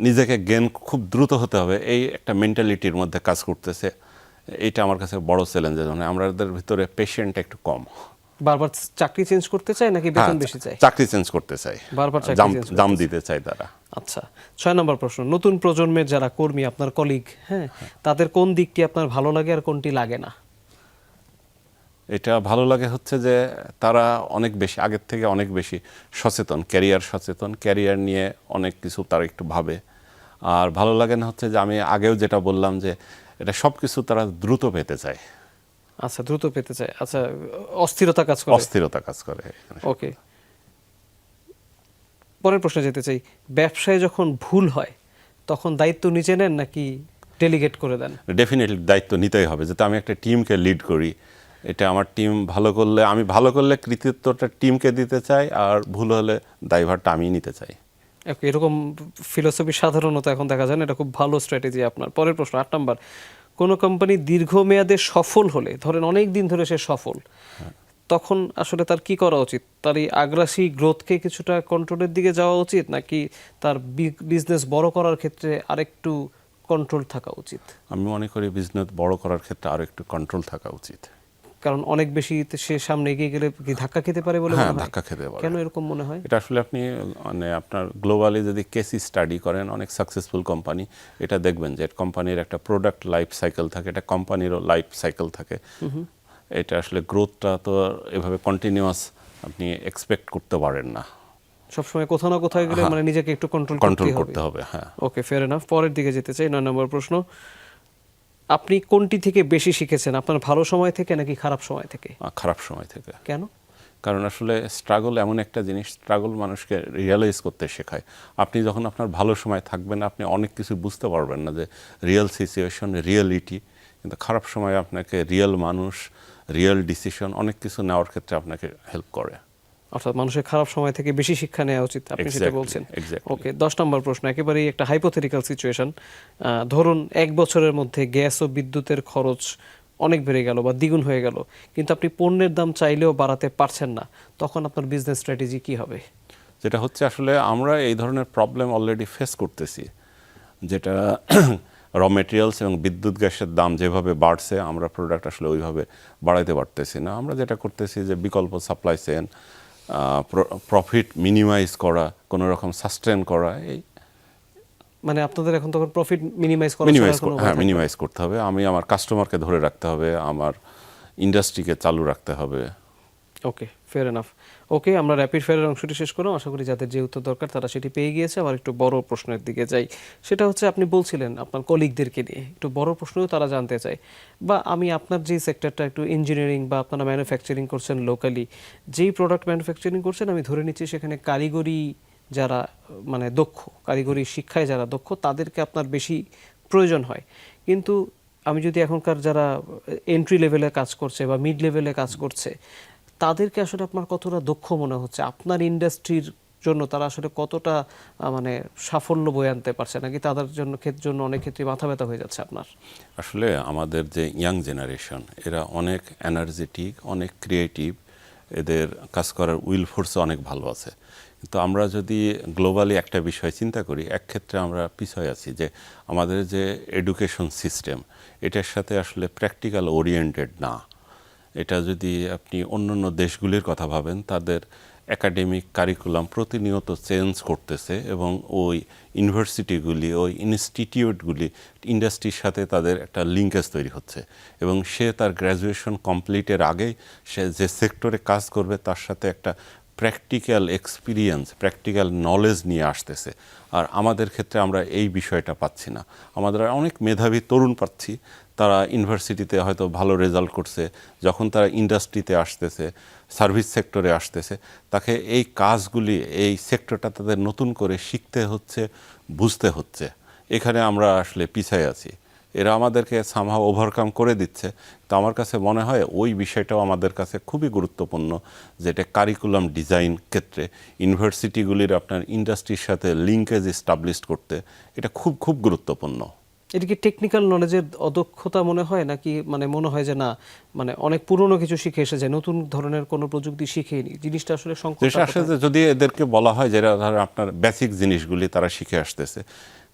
নিজেকে গেন খুব দ্রুত হতে হবে, এই একটা মেন্টালিটির মধ্যে কাজ করতেছে। এইটা আমার কাছে বড় চ্যালেঞ্জের, মানে আমাদের ভিতরে পেশেন্ট একটু কম। বারবার চাকরি চেঞ্জ করতে চায় নাকি বেতন বেশি চায়? চাকরি চেঞ্জ করতে চায়, বারবার দাম দিতে চায় তারা। আচ্ছা, 6 নম্বর প্রশ্ন, নতুন প্রজন্মের যারা কর্মী, আপনার কলিগ, হ্যাঁ, তাদের কোন দিকটি আপনার ভালো লাগে আর কোনটি লাগে না? এটা ভালো লাগে হচ্ছে যে তারা অনেক বেশি, আগের থেকে অনেক বেশি সচেতন, ক্যারিয়ার নিয়ে অনেক কিছু তারা একটু ভাবে। আর ভালো লাগে না হচ্ছে যে আমি আগেও যেটা বললাম যে এটা সব কিছু তারা দ্রুত পেতে চায়। আচ্ছা, দ্রুত পেতে চায়। আচ্ছা, অস্থিরতা কাজ করে। অস্থিরতা কাজ করে। ওকে, পরের প্রশ্নে যেতে চাই, ব্যবসায় যখন ভুল হয় তখন দায়িত্ব নিচে নেন নাকি ডেলিগেট করে দেন? ডেফিনেটলি দায়িত্ব নিতেই হবে, যাতে আমি একটা টিমকে লিড করি। এটা আমার টিম ভালো করলে, আমি ভালো করলে কৃতিত্বটা টিমকে দিতে চাই, আর ভুল হলে দায়ভারটা আমি নিতে চাই। এরকম ফিলোসফি সাধারণত এখন দেখা যায় না, এটা খুব ভালো স্ট্র্যাটেজি আপনার। পরের প্রশ্ন 8 নাম্বার, কোনো কোম্পানি দীর্ঘমেয়াদে সফল হলে, ধরেন অনেক দিন ধরে সে সফল, তখন আসলে তার কি করা উচিত? তার এই আগ্রাসী গ্রোথকে কিছুটা কন্ট্রোলের দিকে যাওয়া উচিত, নাকি তার বিজনেস বড় করার ক্ষেত্রে আরেকটু কন্ট্রোল থাকা উচিত? আমি মনে করি বিজনেস বড় করার ক্ষেত্রে আরো একটু কন্ট্রোল থাকা উচিত। কারণ অনেক বেশি সে সামনে এগিয়ে গেলে কি ধাক্কা খেতে পারে বলে হ্যাঁ, মনে হয়? ধাক্কা খেতে পারে। কেন এরকম মনে হয়? এটা আসলে আপনি মানে আপনার গ্লোবালি যদি কেস স্টাডি করেন অনেক সাকসেসফুল কোম্পানি, এটা দেখবেন যে কোম্পানির একটা প্রোডাক্ট লাইফ সাইকেল থাকে, এটা কোম্পানিরও লাইফ সাইকেল থাকে। এটা আসলে গ্রোথটা তো এভাবে কন্টিনিউয়াস আপনি এক্সপেক্ট করতে পারেন না, সবসময় কোথাও না কোথাও গেলে মানে নিজেকে একটু কন্ট্রোল করতে হবে। হ্যাঁ, ওকে, ফেয়ার এনাফ। পরের দিকে যেতে চাই, 9 নম্বর প্রশ্ন, আপনি কোনটি থেকে বেশি শিখেছেন, আপনার ভালো সময় থেকে নাকি খারাপ সময় থেকে? খারাপ সময় থেকে। কেন? কারণ আসলে স্ট্রাগল এমন একটা জিনিস, স্ট্রাগল মানুষকে রিয়েলাইজ করতে শেখায়। আপনি যখন আপনার ভালো সময় থাকবেন, আপনি অনেক কিছু বুঝতে পারবেন না, যে রিয়েল সিচুয়েশন, রিয়েলিটি। কিন্তু খারাপ সময় আপনাকে রিয়েল মানুষ, রিয়েল ডিসিশন, অনেক কিছু নেওয়ার ক্ষেত্রে আপনাকে হেল্প করে। অর্থাৎ মানুষের খারাপ সময় থেকে বেশি শিক্ষা নেওয়া উচিত, আপনি সেটা বলছেন। Exactly. ওকে, 10 নম্বর প্রশ্ন, একেবারেই একটা হাইপোথেটিক্যাল সিচুয়েশন। ধরুন 1 বছরের মধ্যে গ্যাস ও বিদ্যুতের খরচ অনেক বেড়ে গেল বা দ্বিগুণ হয়ে গেল, কিন্তু আপনি পণ্যের দাম চাইলেও বাড়াতে পারছেন না, তখন আপনার বিজনেস স্ট্র্যাটেজি কি হবে? যেটা হচ্ছে, আসলে আমরা এই ধরনের প্রবলেম অলরেডি ফেস করতেছি, যেটা র মেটেরিয়ালস এবং বিদ্যুৎ গ্যাসের দাম যেভাবে বাড়ছে, আমরা প্রোডাক্ট আসলে ওইভাবে বাড়াইতে পারতেছি না। আমরা যেটা করতেছি যে বিকল্প সাপ্লাই চেইন, প্রফিট মিনিমাইজ করা, কোনো রকম সাস্টেন করা, এই মানে আপনাদের এখন তখন প্রফিট মিনিমাইজ করা মিনিমাইজ করতে হবে। আমি আমার কাস্টমারকে ধরে রাখতে হবে, আমার ইন্ডাস্ট্রিকে চালু রাখতে হবে। ওকে, ফেয়ার এনাফ। ওকে, আমরা র্যাপিড ফায়ারের অংশটি শেষ করলাম। আশা করি যাদের যে উত্তর দরকার তারা সেটি পেয়ে গিয়েছে। আবার একটু বড় প্রশ্নের দিকে যাই। সেটা হচ্ছে, আপনি বলছিলেন আপনার কলিগদেরকে নিয়ে একটু বড় প্রশ্নও তারা জানতে চায়, বা আমি আপনার যে সেক্টরটা একটু ইঞ্জিনিয়ারিং বা আপনারা ম্যানুফ্যাকচারিং করছেন লোকালি, যেই প্রোডাক্ট ম্যানুফ্যাকচারিং করছেন, আমি ধরে নিচ্ছি সেখানে কারিগরি যারা মানে দক্ষ, কারিগরি শিক্ষায় যারা দক্ষ, তাদেরকে আপনার বেশি প্রয়োজন হয়। কিন্তু আমি যদি এখনকার যারা এন্ট্রি লেভেলে কাজ করছে বা মিড লেভেলে কাজ করছে, তাদেরকে আসলে আপনার কতটা দক্ষ মনে হচ্ছে? আপনার ইন্ডাস্ট্রির জন্য তারা আসলে কতটা মানে সাফল্য বয়ে আনতে পারছে, নাকি তাদের জন্য অনেক ক্ষেত্রে মাথা ব্যথা হয়ে যাচ্ছে আপনার? আসলে আমাদের যে ইয়াং জেনারেশন, এরা অনেক এনার্জেটিক, অনেক ক্রিয়েটিভ, এদের কাজ করার উইল ফোর্স অনেক ভালো আছে। কিন্তু আমরা যদি গ্লোবালি একটা বিষয় চিন্তা করি, এক ক্ষেত্রে আমরা পিছয়ে আছি, যে আমাদের যে এডুকেশন সিস্টেম, এটার সাথে আসলে প্র্যাকটিক্যাল ওরিয়েন্টেড না। এটা যদি আপনি অন্যান্য দেশগুলির কথা ভাবেন, তাদের একাডেমিক কারিকুলাম প্রতিনিয়ত চেঞ্জ করতেছে, এবং ওই ইউনিভার্সিটিগুলি, ওই ইনস্টিটিউটগুলি ইন্ডাস্ট্রির সাথে তাদের একটা লিঙ্কেজ তৈরি হচ্ছে, এবং সে তার গ্র্যাজুয়েশন কমপ্লিটের আগেই সে যে সেক্টরে কাজ করবে তার সাথে একটা প্র্যাকটিক্যাল এক্সপিরিয়েন্স, প্র্যাকটিক্যাল নলেজ নিয়ে আসতেছে। আর আমাদের ক্ষেত্রে আমরা এই বিষয়টা পাচ্ছি না। আমাদের অনেক মেধাবী তরুণ পাচ্ছি, তারা ইউনিভার্সিটিতে হয়তো ভালো রেজাল্ট করছে, যখন তারা ইন্ডাস্ট্রিতে আসতেছে, সার্ভিস সেক্টরে আসতেছে, তাকে এই কাজগুলি, এই সেক্টরটা তাদের নতুন করে শিখতে হচ্ছে, বুঝতে হচ্ছে। এখানে আমরা আসলে পিছায় আছি। এরা আমাদেরকে সামহাও ওভারকাম করে দিচ্ছে। তো আমার কাছে মনে হয় ওই বিষয়টাও আমাদের কাছে খুবই গুরুত্বপূর্ণ, যেটা কারিকুলাম ডিজাইন ক্ষেত্রে ইউনিভার্সিটিগুলির আপনার ইন্ডাস্ট্রির সাথে লিঙ্কেজ এস্টাবলিশ করতে, এটা খুব খুব গুরুত্বপূর্ণ। এটা কি টেকনিক্যাল নলেজের অদক্ষতা মনে হয়, নাকি মানে মনে হয় যে না, মানে অনেক পুরনো কিছু শিখে এসেছে, নতুন ধরনের কোনো প্রযুক্তি শিখেনি, জিনিসটা আসলে সংকট? আসলে যদি এদেরকে বলা হয় যে ধর আপনার বেসিক জিনিসগুলি তারা শিখে আসতেছে,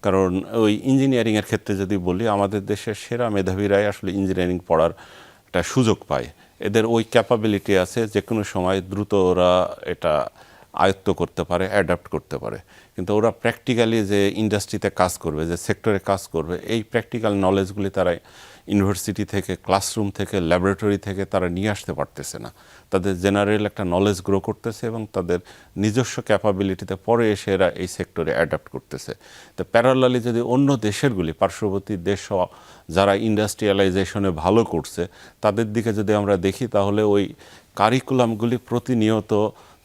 কারণ ওই ইঞ্জিনিয়ারিংয়ের ক্ষেত্রে যদি বলি, আমাদের দেশের সেরা মেধাবীরাই আসলে ইঞ্জিনিয়ারিং পড়ার একটা সুযোগ পায়। এদের ওই ক্যাপাবিলিটি আছে, যে কোনো সময় দ্রুত ওরা এটা আয়ত্ত করতে পারে, অ্যাডাপ্ট করতে পারে। কিন্তু ওরা প্র্যাকটিক্যালি যে ইন্ডাস্ট্রিতে কাজ করবে, যে সেক্টরে কাজ করবে, এই প্র্যাকটিক্যাল নলেজগুলি তারা ইউনিভার্সিটি থেকে, ক্লাসরুম থেকে, ল্যাবরেটরি থেকে তারা নিয়ে আসতে পারতেছে না। তাদের জেনারেল একটা নলেজ গ্রো করতেছে, এবং তাদের নিজস্ব ক্যাপাবিলিটিতে পরে এসে এরা এই সেক্টরে অ্যাডাপ্ট করতেছে। তো প্যারালালি যদি অন্য দেশেরগুলি, পার্শ্ববর্তী দেশ যারা ইন্ডাস্ট্রিয়ালাইজেশনে ভালো করছে, তাদের দিকে যদি আমরা দেখি, তাহলে ওই কারিকুলামগুলি প্রতিনিয়ত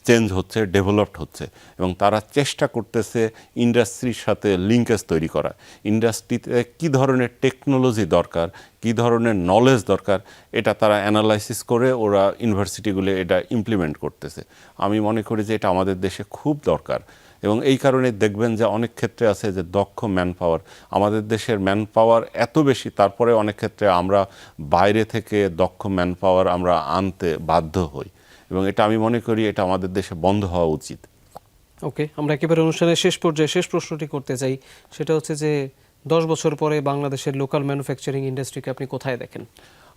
চেঞ্জ হচ্ছে, ডেভেলপড হচ্ছে এবং তারা চেষ্টা করতেছে ইন্ডাস্ট্রির সাথে লিঙ্কেজ তৈরি করা। ইন্ডাস্ট্রিতে কী ধরনের টেকনোলজি দরকার, কী ধরনের নলেজ দরকার, এটা তারা অ্যানালাইসিস করে ওরা ইউনিভার্সিটিগুলো এটা ইমপ্লিমেন্ট করতেছে। আমি মনে করি যে এটা আমাদের দেশে খুব দরকার এবং এই কারণে দেখবেন যে অনেক ক্ষেত্রে আছে যে দক্ষ ম্যান পাওয়ার, আমাদের দেশের ম্যান পাওয়ার এত বেশি, তারপরে অনেক ক্ষেত্রে আমরা বাইরে থেকে দক্ষ ম্যান পাওয়ার আমরা আনতে বাধ্য হই এবং এটা আমি মনে করি এটা আমাদের দেশে বন্ধ হওয়া উচিত। ওকে, আমরা একেবারে অনুষ্ঠানের শেষ পর্যায়ে শেষ প্রশ্নটি করতে চাই, সেটা হচ্ছে যে 10 বছর পরে বাংলাদেশের লোকাল ম্যানুফ্যাকচারিং ইন্ডাস্ট্রিকে আপনি কোথায় দেখেন?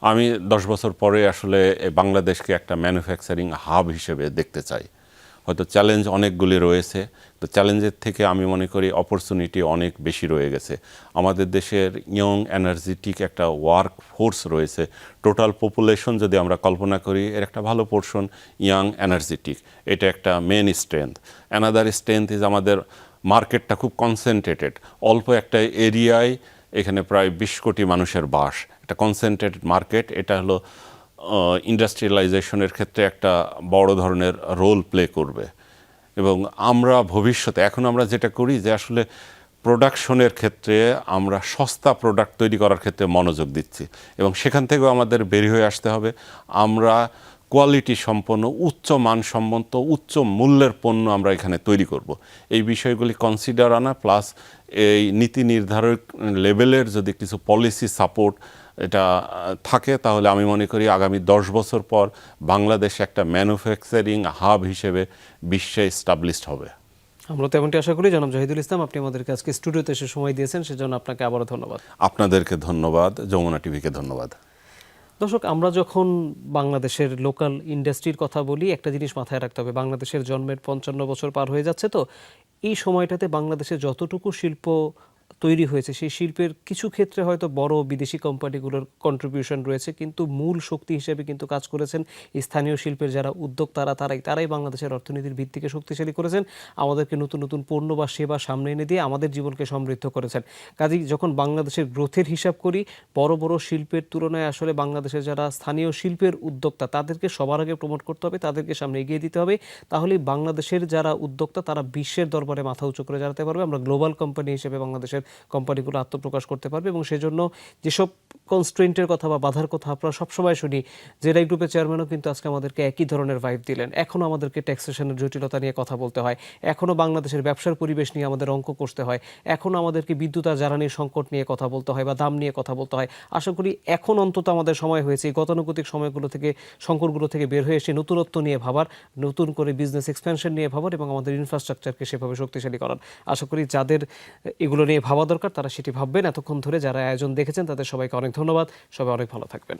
আমি 10 বছর পরে আসলে বাংলাদেশকে একটা ম্যানুফ্যাকচারিং হাব হিসেবে দেখতে চাই। হয়তো চ্যালেঞ্জ অনেকগুলি রয়েছে, তো চ্যালেঞ্জের থেকে আমি মনে করি অপরচুনিটি অনেক বেশি রয়ে গেছে। আমাদের দেশের ইয়ং এনার্জেটিক একটা ওয়ার্ক ফোর্স রয়েছে। টোটাল পপুলেশন যদি আমরা কল্পনা করি এর একটা ভালো পোর্শন ইয়াং এনার্জেটিক, এটা একটা main strength. Another strength is আমাদের মার্কেটটা খুব কনসেন্ট্রেটেড, অল্প একটা এরিয়ায় এখানে প্রায় 20 কোটি মানুষের বাস, একটা কনসেন্ট্রেটেড মার্কেট। এটা হলো ইন্ডাস্ট্রিয়ালাইজেশনের ক্ষেত্রে একটা বড় ধরনের রোল প্লে করবে এবং আমরা ভবিষ্যতে এখন আমরা যেটা করি যে আসলে প্রোডাকশনের ক্ষেত্রে আমরা সস্তা প্রোডাক্ট তৈরি করার ক্ষেত্রে মনোযোগ দিচ্ছি এবং সেখান থেকেও আমাদের বের হয়ে আসতে হবে। আমরা কোয়ালিটি সম্পন্ন, উচ্চ মানসম্মত, উচ্চ মূল্যের পণ্য আমরা এখানে তৈরি করব। এই বিষয়গুলি কনসিডার আনা প্লাস এই নীতি নির্ধারক লেভেলের যদি কিছু পলিসি সাপোর্ট এটা থাকে তাহলে আমি মনে করি আগামী 10 বছর পর বাংলাদেশ একটা ম্যানুফ্যাকচারিং হাব হিসেবে বিশ্বে এস্টাবলিশড হবে। আমরা তেমনটি আশা করি। জনাব জাহিদুল ইসলাম, আপনি আমাদেরকে আজকে স্টুডিওতে এসে সময় দিয়েছেন, সেজন্য আপনাকে আবারও ধন্যবাদ। আপনাদেরকে ধন্যবাদ, যমুনা টিভিকে ধন্যবাদ। দর্শক, আমরা যখন বাংলাদেশের লোকাল ইন্ডাস্ট্রির কথা বলি, একটা জিনিস মাথায় রাখতে হবে, বাংলাদেশের জন্মের 55 বছর পার হয়ে যাচ্ছে। তো এই সময়টাতে বাংলাদেশে যতটুকু শিল্প তৈরি হয়েছে, সেই শিল্পের কিছু ক্ষেত্রে হয়তো বড় বিদেশি কোম্পানিগুলোর কন্ট্রিবিউশন রয়েছে, কিন্তু মূল শক্তি হিসেবে কিন্তু কাজ করেছেন স্থানীয় শিল্পের যারা উদ্যোক্তারা, তারাই বাংলাদেশের অর্থনীতির ভিত্তিকে শক্তিশালী করেছেন, আমাদেরকে নতুন নতুন পণ্য বা সেবা সামনে এনে দিয়ে আমাদের জীবনকে সমৃদ্ধ করেছেন। কাজেই যখন বাংলাদেশের গ্রোথের হিসাব করি, বড় বড় শিল্পের তুলনায় আসলে বাংলাদেশের যারা স্থানীয় শিল্পের উদ্যোক্তা, তাদেরকে সবার আগে প্রমোট করতে হবে, তাদেরকে সামনে এগিয়ে দিতে হবে। তাহলেই বাংলাদেশের যারা উদ্যোক্তা তারা বিশ্বের দরবারে মাথা উঁচু করে দাঁড়াতে পারবে। আমরা গ্লোবাল কোম্পানি হিসেবে বাংলাদেশের কোম্পানিগুলো আত্মপ্রকাশ করতে পারবে এবং সেজন্য যেসব কনস্ট্রেন্টের কথা বা বাধার কথা আপনারা সবসময় শুনি, জেরাই গ্রুপের চেয়ারম্যানও কিন্তু আজকে আমাদেরকে একই ধরনের ভাইব দিলেন। এখনও আমাদেরকে ট্যাক্সেশনের জটিলতা নিয়ে কথা বলতে হয়, এখনও বাংলাদেশের ব্যবসার পরিবেশ নিয়ে আমাদের অঙ্ক কষতে হয়, এখনও আমাদেরকে বিদ্যুৎ আর জ্বালানির সংকট নিয়ে কথা বলতে হয় বা দাম নিয়ে কথা বলতে হয়। আশা করি এখন অন্তত আমাদের সময় হয়েছে এই গতানুগতিক সময়গুলো থেকে, সংকটগুলো থেকে বের হয়ে এসে নতুনত্ব নিয়ে ভাবার, নতুন করে বিজনেস এক্সপ্যানশন নিয়ে ভাবার এবং আমাদের ইনফ্রাস্ট্রাকচারকে সেভাবে শক্তিশালী করার। আশা করি যাদের এগুলো নিয়ে ভাবা দরকার তারা সেটি ভাববেন। এতক্ষণ ধরে যারা আয়োজন দেখেছেন তাদের সবাইকে অনেক ধন্যবাদ। সবাই অনেক ভালো থাকবেন।